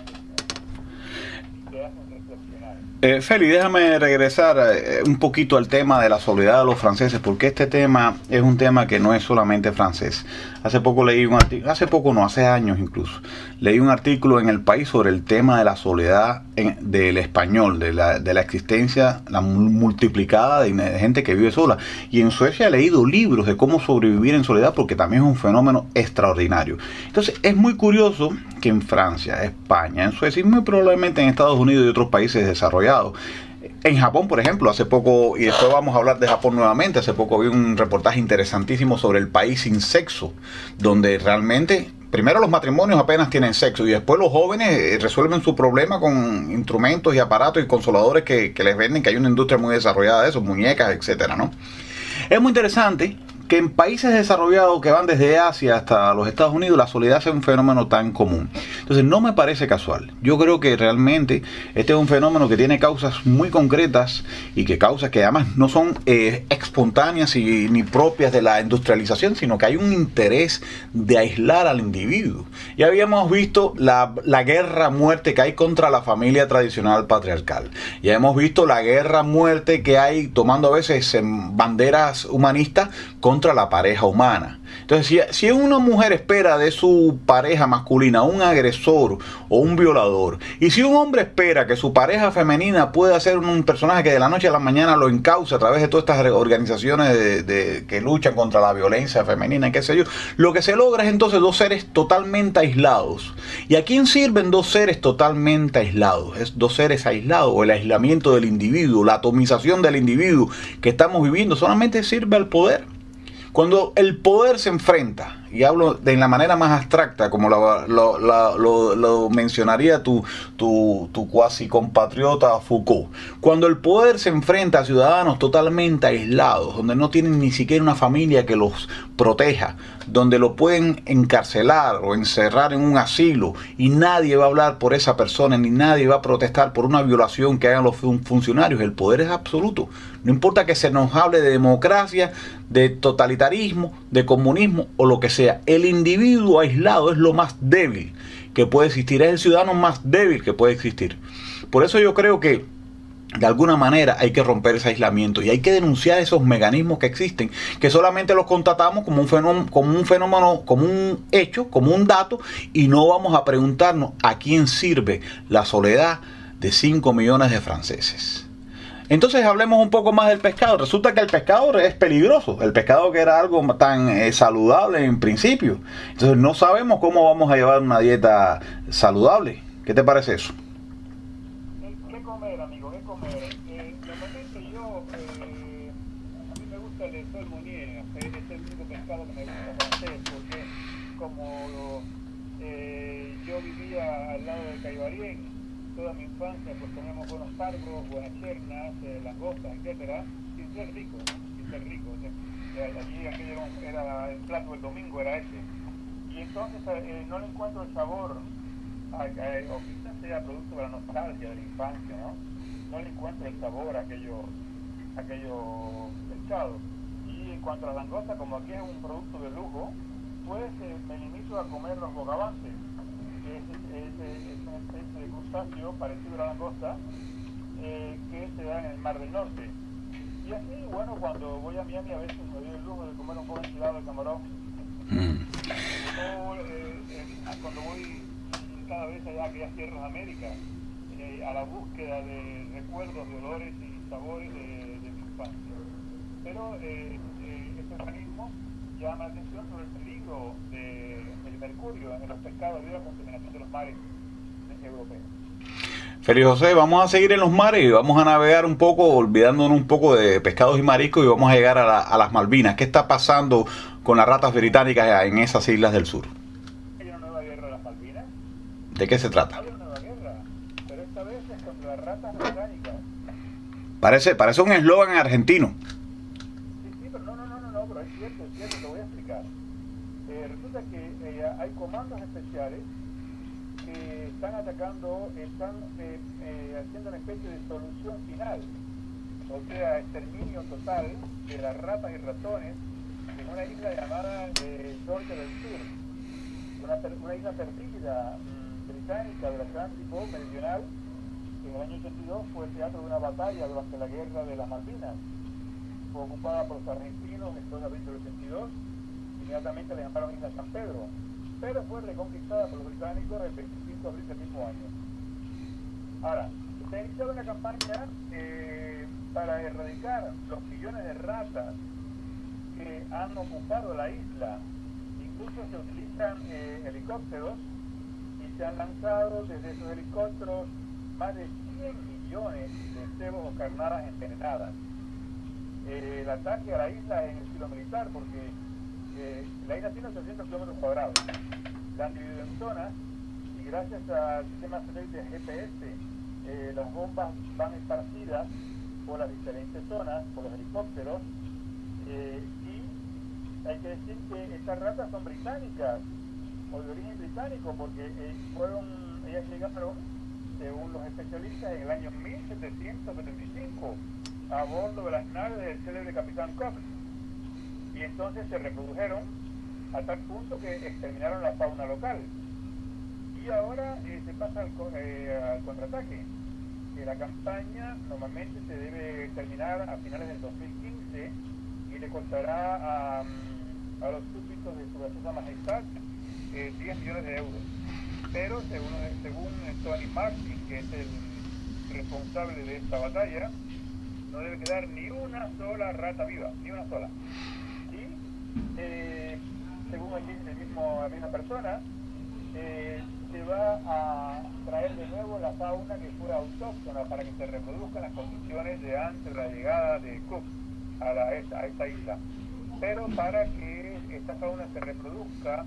que hacen reflexionar. Feli, déjame regresar un poquito al tema de la soledad de los franceses, porque este tema es un tema que no es solamente francés. Hace poco leí un artículo, hace años incluso, leí un artículo en El País sobre el tema de la soledad del español, de la existencia, la multiplicada de gente que vive sola. Y en Suecia he leído libros de cómo sobrevivir en soledad, porque también es un fenómeno extraordinario. Entonces es muy curioso que en Francia, España, en Suecia y muy probablemente en Estados Unidos y otros países desarrollados, en Japón, por ejemplo, hace poco, y después vamos a hablar de Japón nuevamente, hace poco vi un reportaje interesantísimo sobre el país sin sexo, donde realmente primero los matrimonios apenas tienen sexo y después los jóvenes resuelven su problema con instrumentos y aparatos y consoladores que les venden, que hay una industria muy desarrollada de eso, muñecas, etcétera, ¿no? Es muy interesante que en países desarrollados que van desde Asia hasta los Estados Unidos la soledad sea un fenómeno tan común. Entonces no me parece casual. Yo creo que realmente este es un fenómeno que tiene causas muy concretas y que causas que además no son espontáneas ni propias de la industrialización, sino que hay un interés de aislar al individuo. Ya habíamos visto la guerra a muerte que hay contra la familia tradicional patriarcal. Ya hemos visto la guerra a muerte que hay tomando a veces banderas humanistas contra la pareja humana. Entonces, si una mujer espera de su pareja masculina un agresor o un violador, y si un hombre espera que su pareja femenina pueda ser un personaje que de la noche a la mañana lo encauce a través de todas estas organizaciones que luchan contra la violencia femenina y qué sé yo, lo que se logra es entonces dos seres totalmente aislados. ¿Y a quién sirven dos seres totalmente aislados? Es dos seres aislados, o el aislamiento del individuo, la atomización del individuo que estamos viviendo, solamente sirve al poder. Cuando el poder se enfrenta, y hablo de la manera más abstracta, como lo mencionaría tu cuasi compatriota Foucault, cuando el poder se enfrenta a ciudadanos totalmente aislados, donde no tienen ni siquiera una familia que los proteja, donde lo pueden encarcelar o encerrar en un asilo y nadie va a hablar por esa persona, ni nadie va a protestar por una violación que hagan los funcionarios, el poder es absoluto. No importa que se nos hable de democracia, de totalitarismo, de comunismo o lo que sea, el individuo aislado es lo más débil que puede existir, es el ciudadano más débil que puede existir. Por eso yo creo que de alguna manera hay que romper ese aislamiento y hay que denunciar esos mecanismos que existen, que solamente los constatamos como un fenómeno, como un hecho, como un dato, y no vamos a preguntarnos a quién sirve la soledad de 5 millones de franceses. Entonces hablemos un poco más del pescado. Resulta que el pescado es peligroso. El pescado, que era algo tan saludable en principio. Entonces no sabemos cómo vamos a llevar una dieta saludable. ¿Qué te parece eso? ¿Qué comer, amigo? ¿Qué comer? Normalmente yo, a mí me gusta el salmonier. Es el único pescado que me gusta francés, porque como yo vivía al lado de Caibarien, toda mi infancia pues comíamos buenos pargos, buenas chernas, langostas, etcétera, sin ser rico, ¿no? Sin ser rico. O sea, allí aquello era el plato del domingo, era ese. Y entonces no le encuentro el sabor, o quizás sea producto de la nostalgia de la infancia, ¿no? No le encuentro el sabor a aquello pescado. Y en cuanto a la langosta, como aquí es un producto de lujo, pues me limito a comer los bogavantes, que es una especie de crustáceo parecido a la langosta, que se da en el Mar del Norte. Y así, bueno, cuando voy a Miami a veces me doy el lujo de comer un buen enchilado de camarón. O cuando voy cada vez allá a aquellas tierras de América, a la búsqueda de recuerdos, de olores y sabores de mi infancia. Pero este organismo llama la atención sobre el peligro del mercurio en los pescados debido a la contaminación de los mares europeos. Félix José, vamos a seguir en los mares y vamos a navegar un poco, olvidándonos un poco de pescados y mariscos, y vamos a llegar a las Malvinas. ¿Qué está pasando con las ratas británicas en esas islas del sur? ¿Hay una nueva guerra de las Malvinas? ¿De qué se trata? Hay una nueva guerra, pero esta vez es contra las ratas británicas. Parece un eslogan argentino. Sí, pero no, pero es cierto, te voy a explicar. Resulta que hay comandos especiales que están atacando, están haciendo una especie de solución final, o sea, exterminio total de las ratas y ratones en una isla llamada Georgia del Sur, una isla perdida británica del Atlántico Meridional, que en el año 82 fue teatro de una batalla durante la guerra de las Malvinas. Fue ocupada por los argentinos en todo abril del 82, inmediatamente le llamaron Isla San Pedro, pero fue reconquistada por los británicos el 25 de abril del mismo año. Ahora, se ha iniciado una campaña para erradicar los millones de ratas que han ocupado la isla. Incluso se utilizan helicópteros y se han lanzado desde esos helicópteros más de 100 millones de cebos o carnadas envenenadas. El ataque a la isla es en estilo militar, porque la isla tiene 800 kilómetros cuadrados la han dividido en zonas y gracias al sistema satélite GPS las bombas van esparcidas por las diferentes zonas, por los helicópteros, y hay que decir que estas ratas son británicas o de origen británico porque ellas llegaron, según los especialistas, en el año 1775 a bordo de las naves del célebre Capitán Cook, y entonces se reprodujeron a tal punto que exterminaron la fauna local. Y ahora se pasa al contraataque. La campaña normalmente se debe terminar a finales del 2015 y le costará a los súbditos de su graciosa majestad 10 millones de euros. Pero según Tony Martin, que es el responsable de esta batalla, no debe quedar ni una sola rata viva, ni una sola. Y según la misma persona, se va a traer de nuevo la fauna que fue autóctona para que se reproduzcan las condiciones de antes de la llegada de Cook a esta isla. Pero para que esta fauna se reproduzca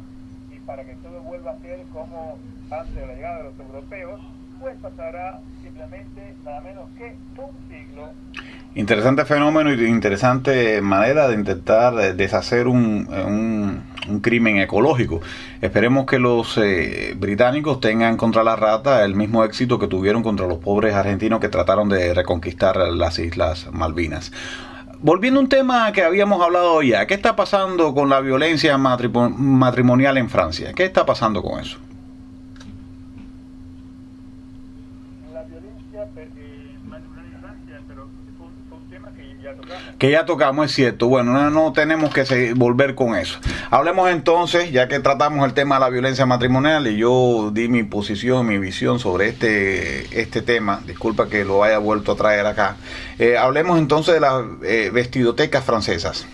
y para que todo vuelva a ser como antes de la llegada de los europeos, pues pasará simplemente nada menos que un siglo. Interesante fenómeno y interesante manera de intentar deshacer un crimen ecológico. Esperemos que los británicos tengan contra la rata el mismo éxito que tuvieron contra los pobres argentinos que trataron de reconquistar las Islas Malvinas. Volviendo a un tema que habíamos hablado ya, ¿qué está pasando con la violencia matrimonial en Francia? ¿Qué está pasando con eso? La violencia matrimonial en Francia, pero fue un tema que ya tocamos. Que ya tocamos, es cierto. Bueno, no tenemos que volver con eso. Hablemos entonces, ya que tratamos el tema de la violencia matrimonial y yo di mi posición, mi visión sobre este tema, disculpa que lo haya vuelto a traer acá, hablemos entonces de las vestidotecas francesas,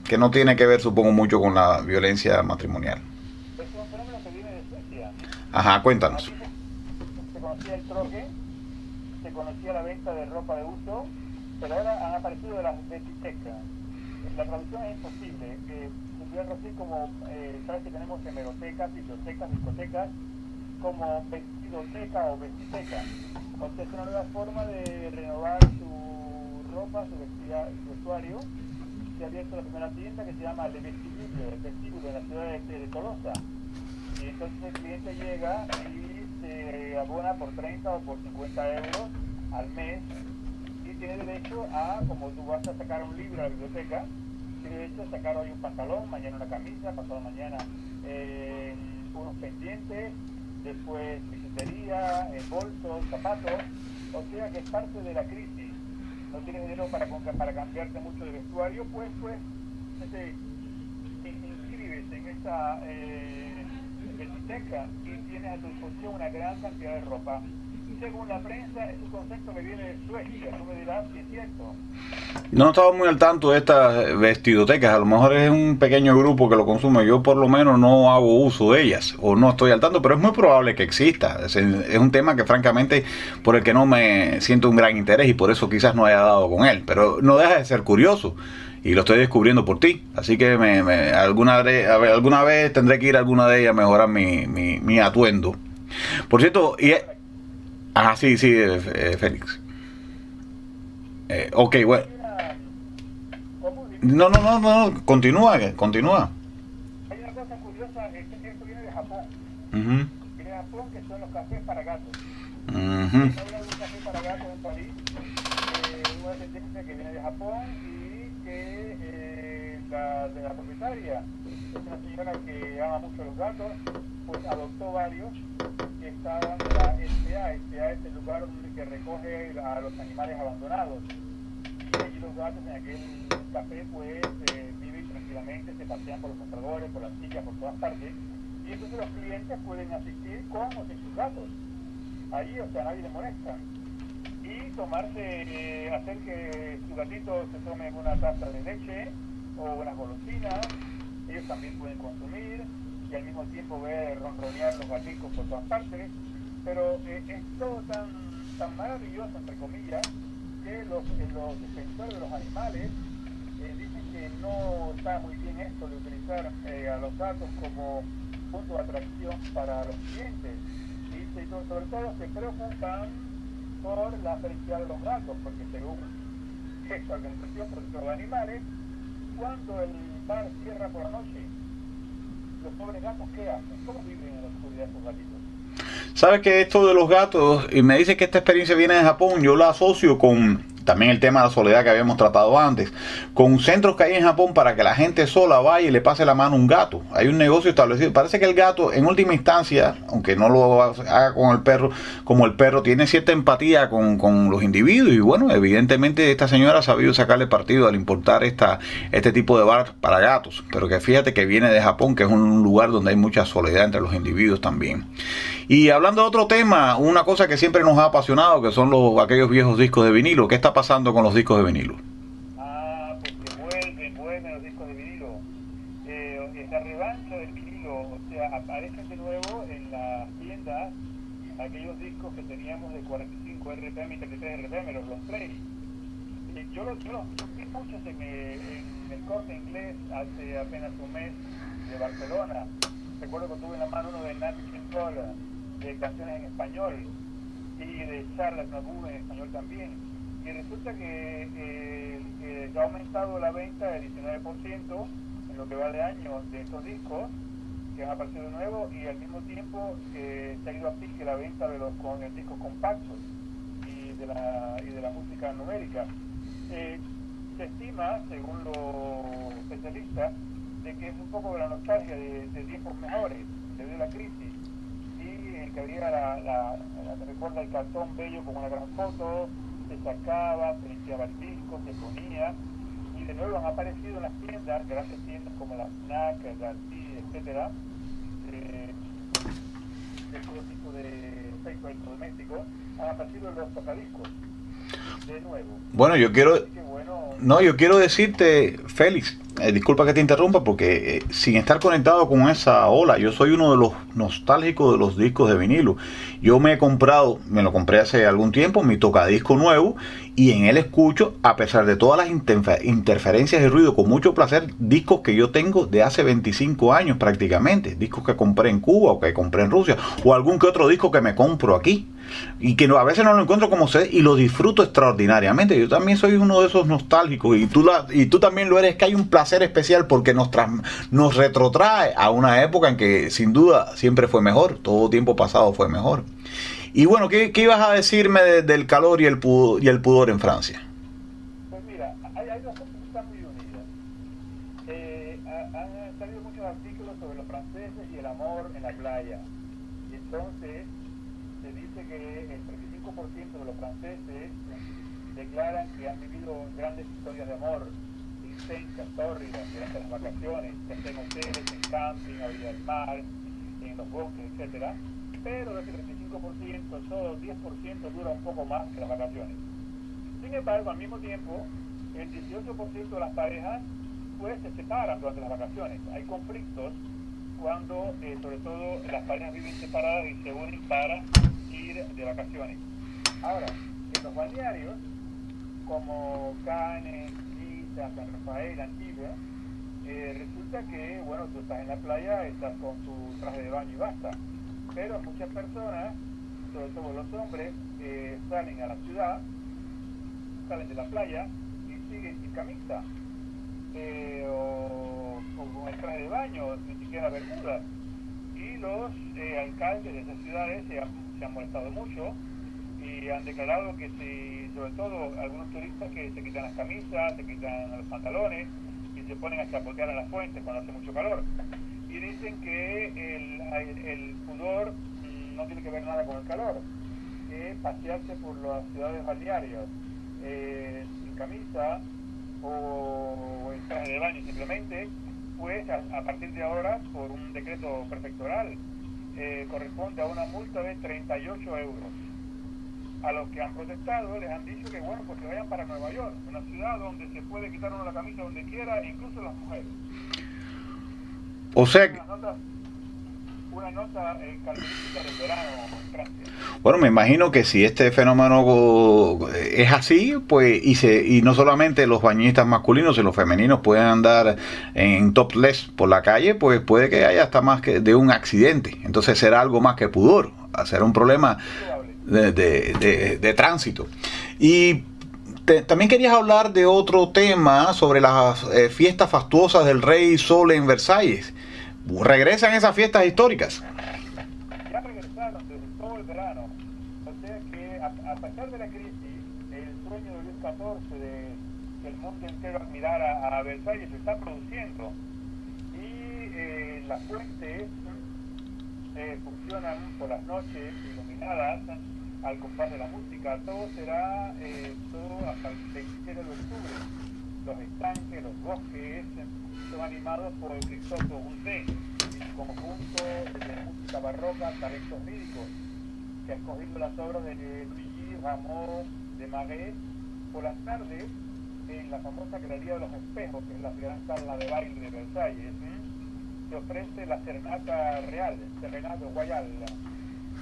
que no tiene que ver, supongo, mucho con la violencia matrimonial. Es un fenómeno que viene de Suecia. Ajá, cuéntanos. Aquí se conocía el troque, se conocía la venta de ropa de uso, pero ahora han aparecido las vestitecas. La traducción es imposible. Se puede traducir como, sabes que tenemos hemerotecas, bibliotecas, discotecas, como vestidoteca o vestiteca. O sea, es una nueva forma de renovar su ropa, su vestuario. Se ha abierto la primera tienda que se llama Le Vestíbulo, el vestíbulo en la ciudad de Tolosa. Y entonces el cliente llega y se abona por 30 o por 50 euros al mes y tiene derecho a, como tú vas a sacar un libro a la biblioteca, tiene derecho a sacar hoy un pantalón, mañana una camisa, pasado mañana unos pendientes, después bisutería, bolsos, zapatos. O sea que es parte de la crisis. No tienes dinero para cambiarte mucho de vestuario, pues te inscribes en esta biblioteca y tienes a tu disposición una gran cantidad de ropa. Según la prensa, es un concepto que viene de Suecia. Tú me dirás si es cierto. No estaba muy al tanto de estas vestidotecas. A lo mejor es un pequeño grupo que lo consume. Yo por lo menos no hago uso de ellas o no estoy al tanto, pero es muy probable que exista. Es un tema que francamente por el que no me siento un gran interés y por eso quizás no haya dado con él. Pero no deja de ser curioso y lo estoy descubriendo por ti. Así que alguna vez tendré que ir a alguna de ellas a mejorar mi atuendo. Por cierto, sí, Félix. Ok, bueno. No, continúa. Hay una cosa curiosa, esto viene de Japón. Viene de Japón, que son los cafés para gatos. Habla de un café para gatos en París, una tendencia que viene de Japón y que la propietaria es una señora que ama mucho a los gatos, pues adoptó varios que estaban en la SPA. SPA es el lugar que recoge a los animales abandonados. Y allí los gatos en aquel café pues viven tranquilamente, se pasean por los mostradores, por las sillas, por todas partes. Y entonces los clientes pueden asistir con o sin sus gatos. Allí, o sea, nadie les molesta. Y hacer que su gatito se tome una taza de leche o unas golosinas. Ellos también pueden consumir y al mismo tiempo ver ronronear los gaticos por todas partes. Pero es todo tan maravilloso, entre comillas, que los defensores de los animales dicen que no está muy bien esto de utilizar a los gatos como punto de atracción para los clientes. Y sobre todo se preocupan por la felicidad de los gatos, porque según esta organización protectora de animales, cuando el bar cierra por la noche, los pobres gatos, ¿qué hacen? ¿Cómo viven en la oscuridad esos gatitos? ¿Sabes que esto de los gatos, y me dice que esta experiencia viene de Japón, yo la asocio con también el tema de la soledad que habíamos tratado antes, con centros que hay en Japón para que la gente sola vaya y le pase la mano a un gato? Hay un negocio establecido. Parece que el gato, en última instancia, aunque no lo haga con el perro, como el perro tiene cierta empatía con los individuos, y bueno, evidentemente esta señora ha sabido sacarle partido al importar este tipo de bar para gatos, pero que fíjate que viene de Japón, que es un lugar donde hay mucha soledad entre los individuos también. Y hablando de otro tema, una cosa que siempre nos ha apasionado, que son aquellos viejos discos de vinilo. ¿Qué está pasando con los discos de vinilo? Pues que vuelven los discos de vinilo. La revancha del vinilo, o sea, aparecen de nuevo en las tiendas aquellos discos que teníamos de 45 RPM y 33 RPM, los long play. Yo los vi muchos en el Corte Inglés hace apenas un mes de Barcelona. Recuerdo que tuve en la mano uno de Nat King Cole, de canciones en español, y de Charles Aznavour en español también. Y resulta que ha aumentado la venta del 19% en lo que va de año de estos discos que han aparecido de nuevo, y al mismo tiempo se ha ido a pique la venta de los discos compactos y de la música numérica. Se estima, según los especialistas, de que es un poco de la nostalgia de tiempos mejores, debido a la crisis, y que había recuerda el cartón bello con una gran foto, se sacaba, se limpiaba el disco, se ponía, y de nuevo han aparecido en las tiendas, grandes tiendas como la FNAC, García, etcétera, de todo tipo de efectos electrodomésticos, han aparecido los tocadiscos de nuevo. Bueno, yo quiero decirte, Félix, disculpa que te interrumpa, porque sin estar conectado con esa ola, yo soy uno de los nostálgicos de los discos de vinilo. Yo me lo compré hace algún tiempo, mi tocadisco nuevo, y en él escucho, a pesar de todas las interferencias y ruido, con mucho placer, discos que yo tengo de hace 25 años prácticamente, discos que compré en Cuba o que compré en Rusia, o algún que otro disco que me compro aquí, y que a veces no lo encuentro como sé, y lo disfruto extraordinariamente. Yo también soy uno de esos nostálgicos, y tú también lo eres, que hay un placer especial porque nos retrotrae a una época en que sin duda siempre fue mejor, todo tiempo pasado fue mejor. Y bueno, ¿qué ibas a decirme del calor y el pudor en Francia? Pues mira, hay dos cosas que están muy unidas. Han salido muchos artículos sobre los franceses y el amor en la playa. Y entonces se dice que el 35% de los franceses declaran que han vivido grandes historias de amor, intensas, tórridas, durante las vacaciones, ya sea en hoteles, en camping, a orilla del mar, en los bosques, etcétera. Pero de ese 35%, solo 10% dura un poco más que las vacaciones. Sin embargo, al mismo tiempo, el 18% de las parejas pues se separan durante las vacaciones. Hay conflictos cuando, sobre todo, las parejas viven separadas y se unen para ir de vacaciones. Ahora, en los balnearios, como Cannes, Niza, San Rafael, Antigua, resulta que, bueno, tú estás en la playa, estás con tu traje de baño y basta. Pero muchas personas, sobre todo los hombres, salen a la ciudad, salen de la playa y siguen sin camisa, o con el traje de baño, ni siquiera bermudas. Y los alcaldes de esas ciudades se han molestado mucho y han declarado que sobre todo algunos turistas que se quitan las camisas, se quitan los pantalones y se ponen a chapotear en las fuentes cuando hace mucho calor. Y dicen que el pudor no tiene que ver nada con el calor, que pasearse por las ciudades balnearias sin camisa o en traje de baño simplemente, pues a partir de ahora, por un decreto prefectoral, corresponde a una multa de 38 euros. A los que han protestado les han dicho que bueno, pues que vayan para Nueva York, una ciudad donde se puede quitar uno la camisa donde quiera, incluso las mujeres. O sea, una nota característica del verano en Francia. Bueno, me imagino que si este fenómeno es así, pues, y no solamente los bañistas masculinos y los femeninos pueden andar en topless por la calle, pues puede que haya hasta más que de un accidente. Entonces será algo más que pudor, será un problema de tránsito. Y también querías hablar de otro tema sobre las fiestas fastuosas del Rey Sol en Versalles. ¿Regresan esas fiestas históricas? Ya regresaron desde todo el verano. O sea que a pesar de la crisis, el sueño de Luis XIV de que el mundo entero admirara a Versalles se está produciendo. Y las fuentes funcionan por las noches iluminadas al compás de la música. Todo será todo hasta el 27 de octubre. Los estanques, los bosques son animados por Christophe Rousset y su conjunto de música barroca, talentos líricos, que ha escogido las obras de Luigi Rameau de Marais por las tardes en la famosa Galería de los Espejos, que es la gran sala de baile de Versalles. Se ofrece la serenata real, serenata royal,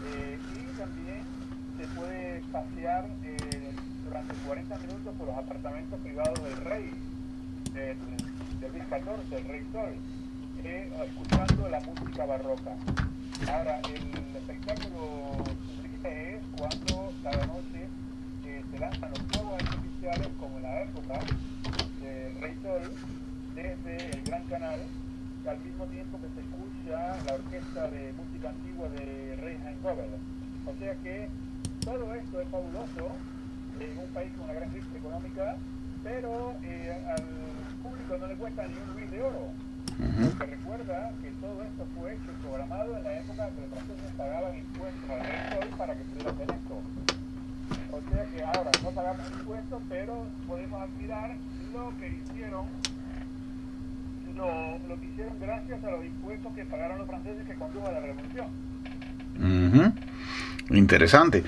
y también se puede pasear durante 40 minutos por los apartamentos privados del rey, de Luis XIV, el Rey Sol, escuchando la música barroca. Ahora, el espectáculo sublime es cuando cada noche se lanzan los fuegos artificiales, como en la época del Rey Sol, desde el Gran Canal, al mismo tiempo que se escucha la orquesta de música antigua de Reinhard. O sea que todo esto es fabuloso en un país con una gran crisis económica, pero al público no le cuesta ni un luis de oro. Porque recuerda que todo esto fue hecho y programado en la época que los franceses pagaban impuestos al Rey Sol para que pudiera hacer esto. O sea que ahora no pagamos impuestos, pero podemos admirar lo que hicieron, lo que hicieron gracias a los impuestos que pagaron los franceses que condujo a la revolución. Interesante.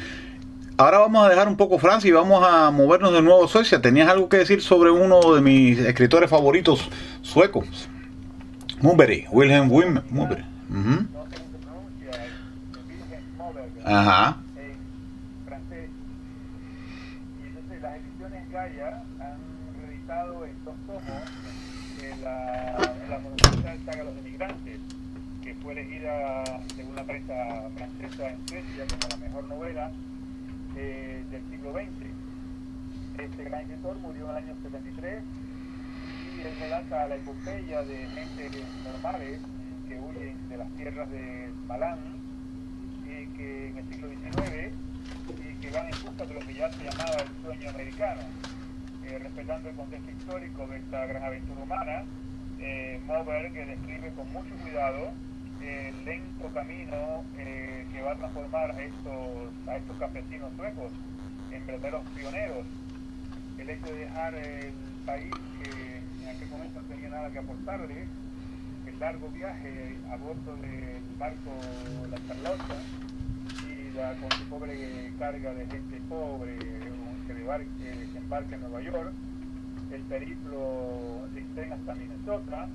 Ahora vamos a dejar un poco Francia y vamos a movernos de nuevo a Suecia. ¿Tenías algo que decir sobre uno de mis escritores favoritos suecos? Mowbray, Wilhelm Mowbray. No sé cómo se pronuncia, Wilhelm Mowbray. Ajá. En francés. Y entonces las ediciones Gaia han reeditado en 2 tomos la monumental saga Los Emigrantes, que fue elegida según la prensa francesa en Suecia como la mejor novela del siglo XX. Este gran escritor murió en el año 73 y él relata la epopeya de gente normales que huyen de las tierras de Malán que en el siglo XIX y que van en busca de lo que ya se llamaba el sueño americano. Respetando el contexto histórico de esta gran aventura humana, Mowbray describe con mucho cuidado el lento camino que va a transformar a estos campesinos suecos en verdaderos pioneros. El hecho de dejar el país que en aquel momento no tenía nada que aportarle, el largo viaje a bordo del barco La Charlotte y con su pobre carga de gente pobre que desembarca en Nueva York, el periplo de tren hasta Minnesota,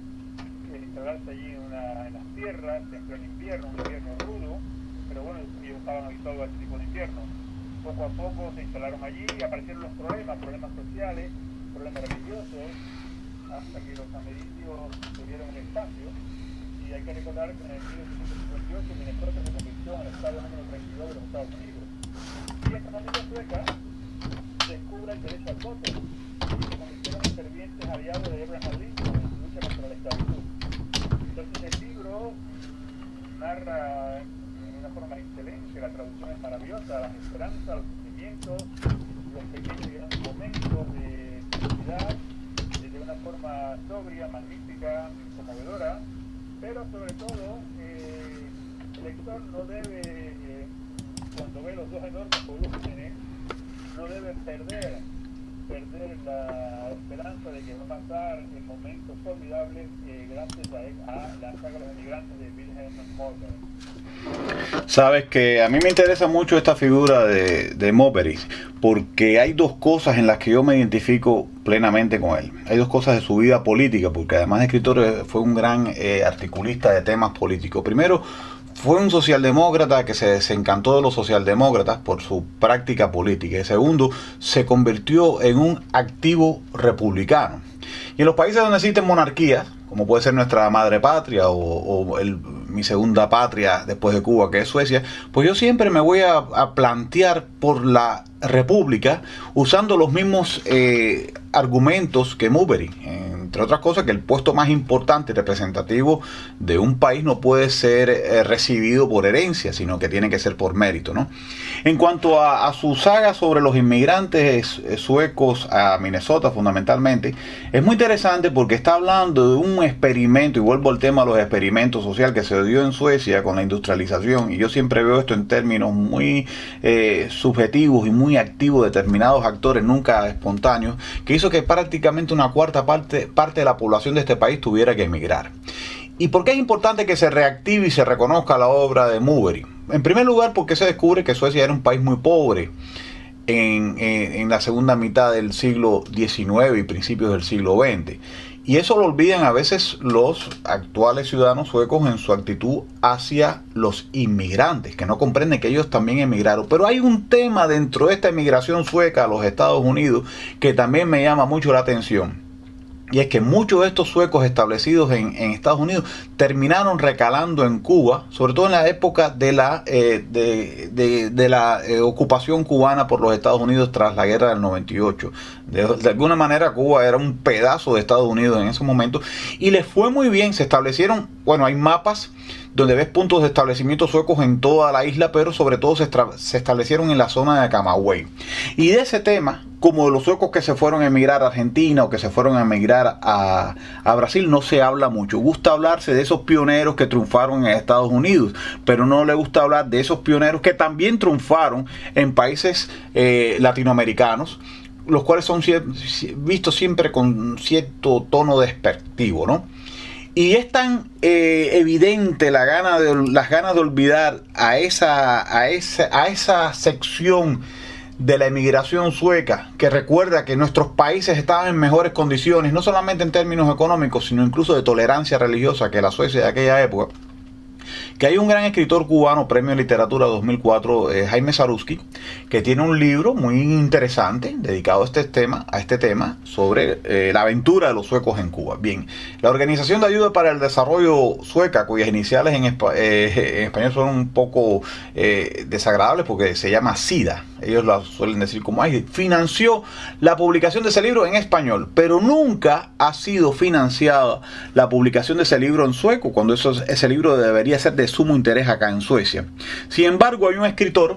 el instalarse allí en las tierras, en pleno invierno, un invierno rudo, pero bueno, ellos estaban habituados a este tipo de invierno. Poco a poco se instalaron allí y aparecieron los problemas sociales, problemas religiosos, hasta que los amerindios tuvieron el espacio. Y hay que recordar que en el 1858 Minnesota se convirtió en el estado número 32 de los Estados Unidos. Y esta familia sueca descubre el derecho al voto y se convirtieron en fervientes aliados de Abraham Lincoln en su lucha contra la esclavitud. Entonces el libro narra de una forma excelente, la traducción es maravillosa, las esperanzas, los sentimientos, los pequeños y grandes momentos de felicidad, de una forma sobria, magnífica, conmovedora, pero sobre todo el lector no debe, cuando ve los 2 enormes volúmenes, no debe perder la esperanza de que va a pasar en momentos formidables gracias a la saga de los emigrantes de Wilhelm Mowbray. Sabes que a mí me interesa mucho esta figura de Mowbray, porque hay 2 cosas en las que yo me identifico plenamente con él. Hay 2 cosas de su vida política, porque además de escritor fue un gran articulista de temas políticos. Primero, fue un socialdemócrata que se desencantó de los socialdemócratas por su práctica política. Y segundo, se convirtió en un activo republicano. Y en los países donde existen monarquías, como puede ser nuestra madre patria o mi segunda patria después de Cuba, que es Suecia, pues yo siempre me voy a plantear por la república usando los mismos argumentos que Mowbray. Entre otras cosas, que el puesto más importante y representativo de un país no puede ser recibido por herencia, sino que tiene que ser por mérito, ¿no? En cuanto a su saga sobre los inmigrantes suecos a Minnesota, fundamentalmente, es muy interesante porque está hablando de un experimento, y vuelvo al tema de los experimentos sociales que se dio en Suecia con la industrialización, y yo siempre veo esto en términos muy subjetivos y muy activos de determinados actores, nunca espontáneos, que hizo que prácticamente una cuarta parte de la población de este país tuviera que emigrar. ¿Y por qué es importante que se reactive y se reconozca la obra de Mowbray? En primer lugar, porque se descubre que Suecia era un país muy pobre en la segunda mitad del siglo XIX y principios del siglo XX. Y eso lo olvidan a veces los actuales ciudadanos suecos en su actitud hacia los inmigrantes, que no comprenden que ellos también emigraron. Pero hay un tema dentro de esta emigración sueca a los Estados Unidos que también me llama mucho la atención. Y es que muchos de estos suecos establecidos en Estados Unidos terminaron recalando en Cuba, sobre todo en la época de la ocupación cubana por los Estados Unidos tras la guerra del 98. De alguna manera Cuba era un pedazo de Estados Unidos en ese momento y les fue muy bien. Se establecieron, bueno, hay mapas donde ves puntos de establecimiento suecos en toda la isla, pero sobre todo se establecieron en la zona de Camagüey. Y de ese tema, como de los suecos que se fueron a emigrar a Argentina o que se fueron a emigrar a Brasil, no se habla mucho. Gusta hablarse de esos pioneros que triunfaron en Estados Unidos, pero no le gusta hablar de esos pioneros que también triunfaron en países latinoamericanos, los cuales son vistos siempre con cierto tono despectivo, ¿no? Y es tan evidente las ganas de olvidar a esa sección de la emigración sueca que recuerda que nuestros países estaban en mejores condiciones, no solamente en términos económicos, sino incluso de tolerancia religiosa que la Suecia de aquella época. Que hay un gran escritor cubano, premio de literatura 2004, Jaime Zaruski, que tiene un libro muy interesante dedicado a este tema sobre la aventura de los suecos en Cuba. Bien, la Organización de Ayuda para el Desarrollo sueca, cuyas iniciales en español son un poco desagradables porque se llama SIDA, ellos la suelen decir como ahí, financió la publicación de ese libro en español, pero nunca ha sido financiada la publicación de ese libro en sueco, cuando ese libro debería ser de sumo interés acá en Suecia. Sin embargo, hay un escritor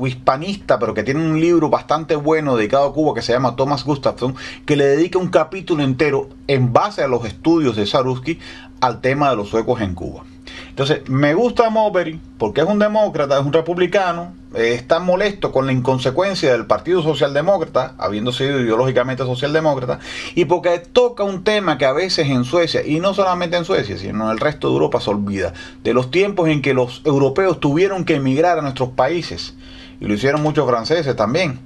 hispanista, pero que tiene un libro bastante bueno dedicado a Cuba, que se llama Thomas Gustafsson, que le dedica un capítulo entero en base a los estudios de Zaruski al tema de los suecos en Cuba. Entonces, me gusta Mowbray porque es un demócrata, es un republicano, está molesto con la inconsecuencia del Partido Socialdemócrata, habiendo sido ideológicamente socialdemócrata, y porque toca un tema que a veces en Suecia, y no solamente en Suecia, sino en el resto de Europa, se olvida, de los tiempos en que los europeos tuvieron que emigrar a nuestros países, y lo hicieron muchos franceses también,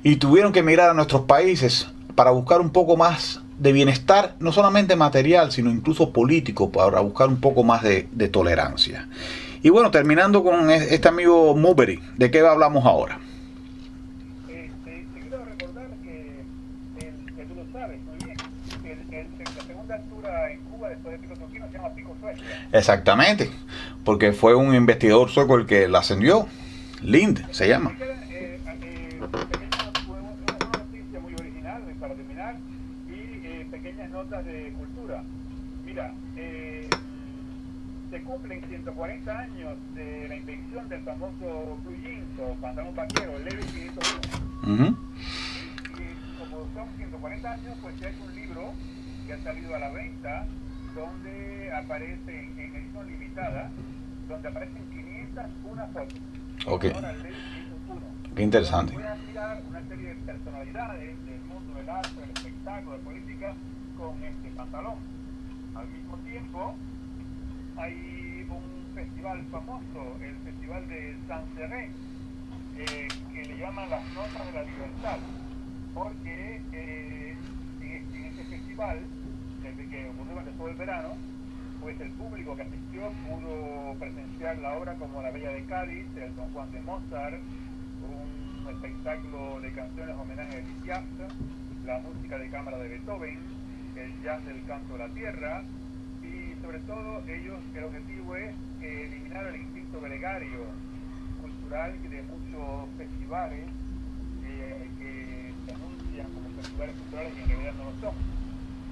y tuvieron que emigrar a nuestros países para buscar un poco más de bienestar, no solamente material, sino incluso político, para buscar un poco más de tolerancia. Y bueno, terminando con este amigo Mowbray, ¿de qué hablamos ahora? Te quiero recordar que tú lo sabes muy bien, la segunda altura en Cuba después de Pico Suequino se llama Pico Suecia. Exactamente, porque fue un investigador sueco el que la ascendió, Lind se llama. Una noticia muy original para terminar y pequeñas notas de cultura. Mira, se cumplen 140 años de la invención del famoso blue jeans o pantalón vaquero, el Levi's 501. Y como son 140 años, pues ya es un libro que ha salido a la venta donde aparece en edición limitada, donde aparecen 501 fotos. Ok. Qué interesante. Voy a tirar una serie de personalidades del mundo del arte, del espectáculo, de política con este pantalón. Al mismo tiempo, hay un festival famoso, el Festival de Saint-Céré, que le llaman las Notas de la Libertad, porque en este festival, desde que ocurrió durante todo el verano, pues el público que asistió pudo presenciar la obra como La Bella de Cádiz, el Don Juan de Mozart, un espectáculo de canciones homenaje al jazz, la música de cámara de Beethoven, el jazz del canto de la tierra, y sobre todo el objetivo es eliminar el instinto gregario cultural de muchos festivales que se anuncian como festivales culturales y en realidad no lo son.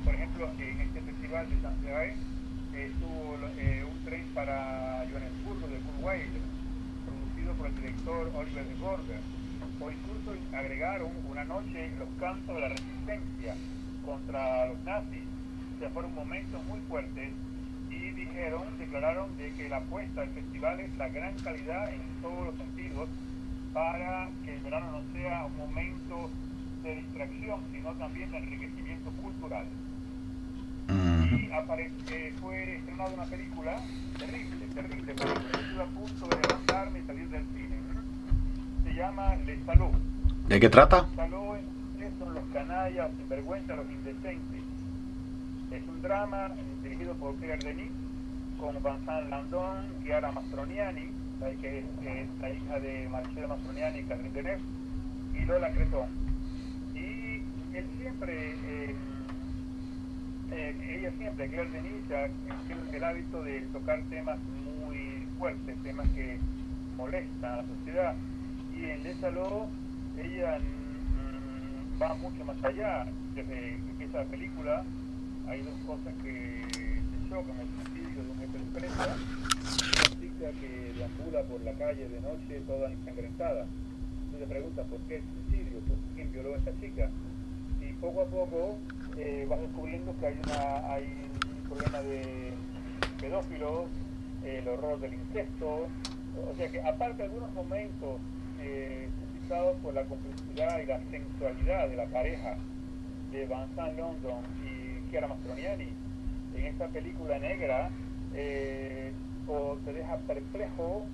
Por ejemplo, en este festival de San Sebastián estuvo un tren para Johannesburgo de Kurt Weill, producido por el director Oliver de Gorda, o incluso agregaron una noche los cantos de la resistencia contra los nazis. O sea, fueron momentos muy fuertes y declararon de que la apuesta del festival es la gran calidad en todos los sentidos para que el verano no sea un momento de distracción, sino también de enriquecimiento cultural. Y fue estrenada una película terrible, porque estuve a punto de levantarme y salir del cine. Se llama Les Salauds. ¿De qué trata? Les Salauds son los canallas, sinvergüenza, los indecentes. Es un drama dirigido por Claire Denis, con Vincent Landon, Chiara Mastroianni, que es la hija de Marcella Mastroianni y Catherine Deneuve, y Lola Creton. Y ella siempre, Claire Denis, tiene el hábito de tocar temas muy fuertes, temas que molestan a la sociedad. Y en Les Salauds ella va mucho más allá. Desde que empieza la película hay dos cosas que se chocan: el suicidio de un jefe de empresa, una chica que deambula por la calle de noche toda ensangrentada. Tú te preguntas por qué el suicidio, quién violó a esta chica, y poco a poco vas descubriendo que hay un problema de pedófilos, el horror del incesto. O sea que aparte de algunos momentos suscitados por la complicidad y la sensualidad de la pareja de Vincent Landon y Chiara Mastroianni, en esta película negra o te deja perplejo,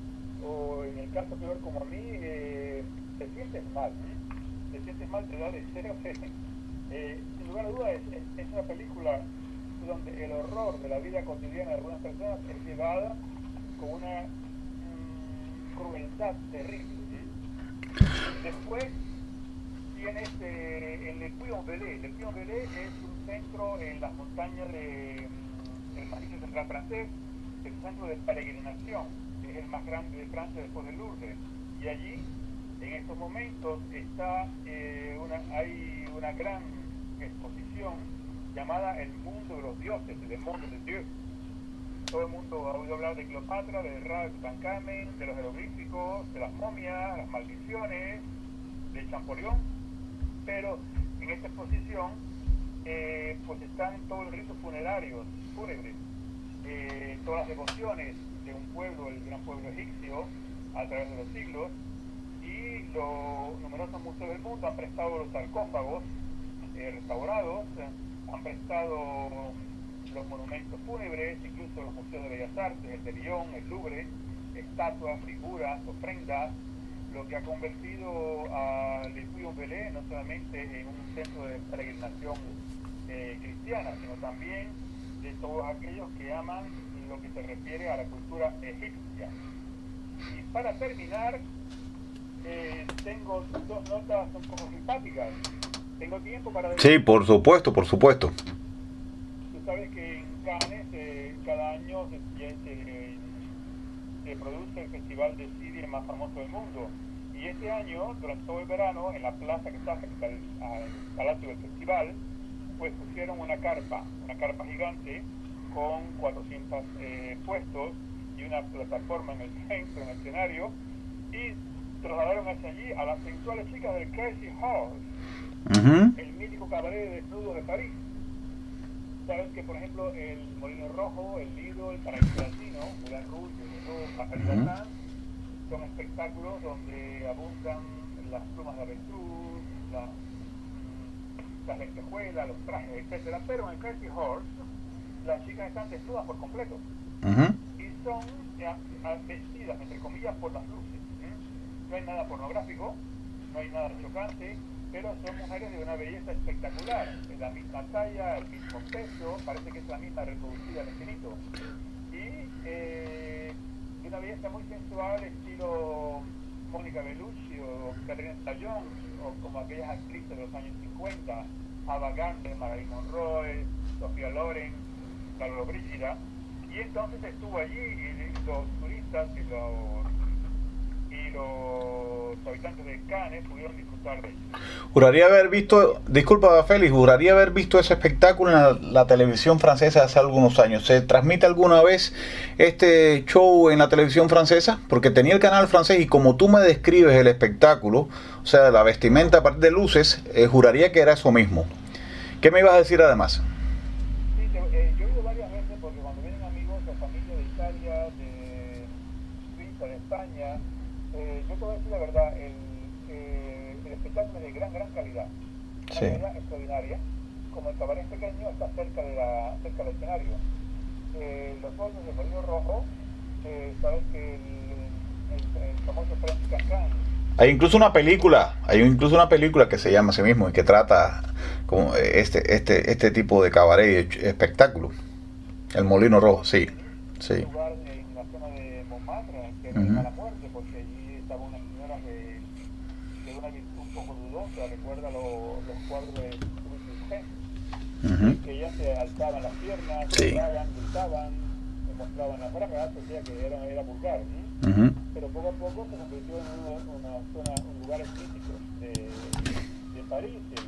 o en el caso peor como a mí, te sientes mal, te da deseo. Sin lugar a dudas es una película donde el horror de la vida cotidiana de algunas personas es llevada con una crueldad terrible. Después tienes el Le Puy-en-Velay. Le Puy-en-Velay es un centro en las montañas del Macizo Central francés, el centro de peregrinación, es el más grande de Francia después de Lourdes. Y allí, en estos momentos, hay una gran exposición llamada El Mundo de los Dioses, Le Monde de Dieu. Todo el mundo ha oído hablar de Cleopatra, de Ra, de Tutankamen, de los jeroglíficos, de las momias, las maldiciones, de Champollion, pero en esta exposición pues están todos los ritos fúnebres, todas las devociones de un pueblo, el gran pueblo egipcio, a través de los siglos, y los numerosos museos del mundo han prestado los sarcófagos restaurados, han prestado los monumentos fúnebres, incluso los museos de Bellas Artes, el de Lyon, el Louvre, estatuas, figuras, ofrendas, lo que ha convertido a Le Puy-en-Velay no solamente en un centro de peregrinación cristiana, sino también de todos aquellos que aman lo que se refiere a la cultura egipcia. Y para terminar, tengo dos notas un poco simpáticas. ¿Tengo tiempo para decir? Sí, por supuesto, por supuesto. Tú sabes que en Cannes cada año se produce el festival de cine más famoso del mundo. Y este año, durante todo el verano, en la plaza que está frente al palacio del festival, pues pusieron una carpa gigante con 400 puestos y una plataforma en el centro, en el escenario, y trasladaron hacia allí a las sensuales chicas del Crazy Horse, el mítico cabaret de desnudo de París. Sabes que, por ejemplo, el Molino Rojo, el Lido, el Paraíso Latino, Moulin Rouge, el Paris son espectáculos donde abundan las plumas de avestruz, las lentejuelas, los trajes, etcétera. Pero en el Crazy Horse las chicas están desnudas por completo y son vestidas, entre comillas, por las luces. No hay nada pornográfico, no hay nada chocante, pero son mujeres de una belleza espectacular, de la misma talla, el mismo peso, parece que es la misma reproducida al infinito. Y de una belleza muy sensual, estilo Mónica Bellucci o Catherine Zeta-Jones, o como aquellas actrices de los años 50, Ava Gardner, Marilyn Monroe, Sofía Loren, Carlo Brígida. Y entonces estuvo allí y los turistas y los habitantes de Cannes pudieron disfrutar de ello. Juraría haber visto, disculpa Félix, juraría haber visto ese espectáculo en la televisión francesa hace algunos años. ¿Se transmite alguna vez este show en la televisión francesa? Porque tenía el canal francés y como tú me describes el espectáculo, o sea, la vestimenta a partir de luces, juraría que era eso mismo. ¿Qué me ibas a decir además? Sí, yo he ido varias veces porque cuando vienen amigos o familia de Italia, de Suiza, de España, yo te voy a decir la verdad, el espectáculo es de gran calidad, una calidad extraordinaria. Como el cabaret pequeño está cerca del escenario. Los Juegos de Molino Rojo, sabes que el famoso French Cancan. Hay incluso una película que se llama así mismo y que trata como este tipo de cabaret espectáculo. El Molino Rojo, sí. Un lugar en la zona de Montmartre, que es mala muerte, porque allí estaba una señora de una virtud un poco dudosa, recuerda los cuadros de Louis que ellas se alzaban las piernas, gritaban, mostraban las bragas, o sea que era vulgar, ¿sí? Pero poco a poco se convirtió en un lugar crítico de París, el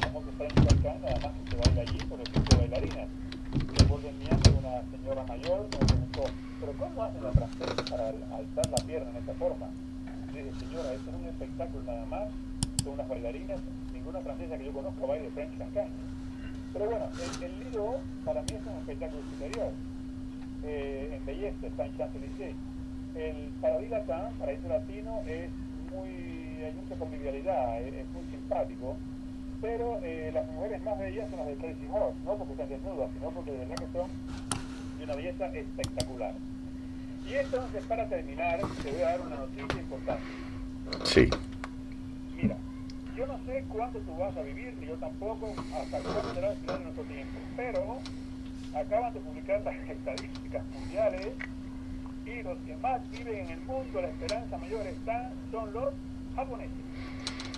famoso French Cancan, nada más que se baila allí por el tipo de bailarinas. Después de una señora mayor me preguntó, ¿pero cómo hacen la francesa para alzar la pierna en esta forma? Le dije, señora, esto es un espectáculo nada más, son unas bailarinas, ninguna francesa que yo conozco baila French Cancan. Pero bueno, el Lido para mí es un espectáculo superior, embellece, está en Champs-Élysées. El Paradis Latin, Paraíso Latino, hay mucha convivialidad, es muy simpático, pero las mujeres más bellas son las de Crazy Horse, no porque están desnudas, sino porque de verdad que son de una belleza espectacular. Y entonces, para terminar, te voy a dar una noticia importante. Sí. Mira, yo no sé cuánto tú vas a vivir, ni yo tampoco, hasta cuándo será el final de nuestro tiempo, pero acaban de publicar las estadísticas mundiales y los que más viven en el mundo, la esperanza mayor son los japoneses.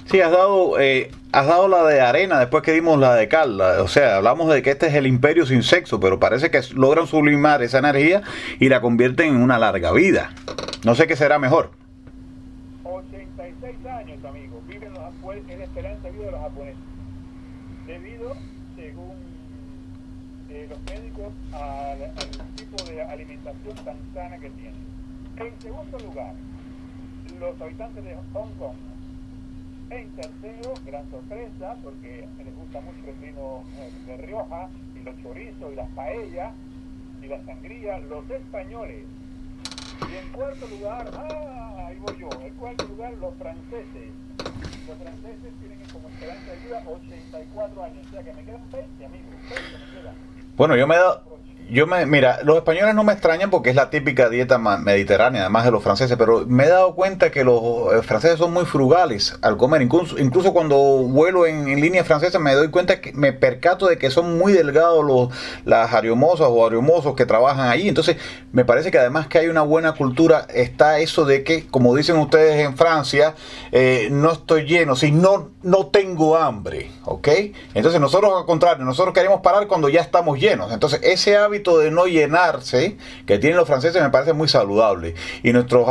Sí, has dado la de arena después que dimos la de cal. O sea, hablamos de que este es el imperio sin sexo, pero parece que logran sublimar esa energía y la convierten en una larga vida. No sé qué será mejor. 86 años, amigo, viven es la esperanza de vida de los japoneses. Debido, según los médicos, al tipo de alimentación tan sana que tienen. En segundo lugar, los habitantes de Hong Kong. En tercero, gran sorpresa, porque les gusta mucho el vino de Rioja, y los chorizos, y las paellas, y la sangría, los españoles. Y en cuarto lugar, ahí voy yo, en cuarto lugar, los franceses. Los franceses tienen como esperanza de vida 84 años, o sea que me quedan 20, amigos, 20 me quedan. Bueno, mira, los españoles no me extrañan porque es la típica dieta mediterránea, además de los franceses, pero me he dado cuenta que los franceses son muy frugales al comer. Incluso cuando vuelo en línea francesa me doy cuenta que me percato de que son muy delgados las ariomosas o ariomosos que trabajan allí. Entonces, me parece que además que hay una buena cultura, está eso de que, como dicen ustedes en Francia, no estoy lleno, si no tengo hambre, ¿ok? Entonces nosotros al contrario, nosotros queremos parar cuando ya estamos llenos. Entonces, ese hábito de no llenarse que tienen los franceses me parece muy saludable, y nuestros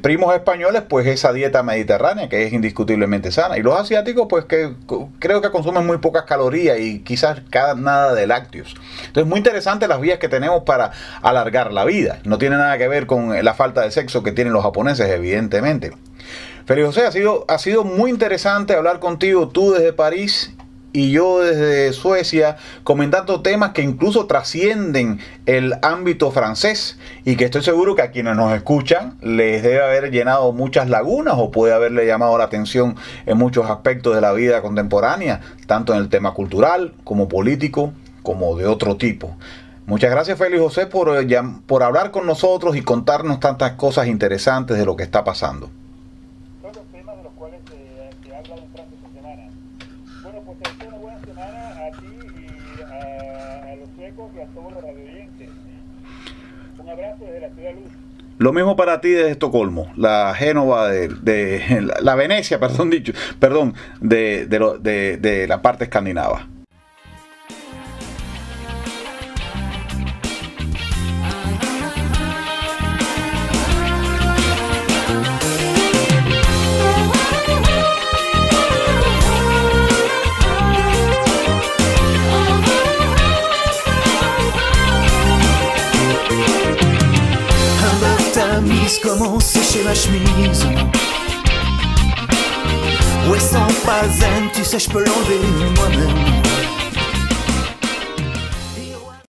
primos españoles pues esa dieta mediterránea que es indiscutiblemente sana, y los asiáticos pues que creo que consumen muy pocas calorías y quizás nada de lácteos. Entonces muy interesante las vías que tenemos para alargar la vida, no tiene nada que ver con la falta de sexo que tienen los japoneses evidentemente. Félix José, ha sido muy interesante hablar contigo, tú desde París y yo desde Suecia, comentando temas que incluso trascienden el ámbito francés y que estoy seguro que a quienes nos escuchan les debe haber llenado muchas lagunas o puede haberle llamado la atención en muchos aspectos de la vida contemporánea, tanto en el tema cultural como político, como de otro tipo. Muchas gracias, Félix José, por hablar con nosotros y contarnos tantas cosas interesantes de lo que está pasando. Son los temas de los cuales se habla en Francia esta semana. Marcos, y a todos los radioyentes. Un abrazo desde la Ciudad Luz. Lo mismo para ti desde Estocolmo, la Génova la Venecia, de la parte escandinava. Comment sécher ma chemise? Ouais, sans pas zen, tu sais, je peux l'enlever moi-même.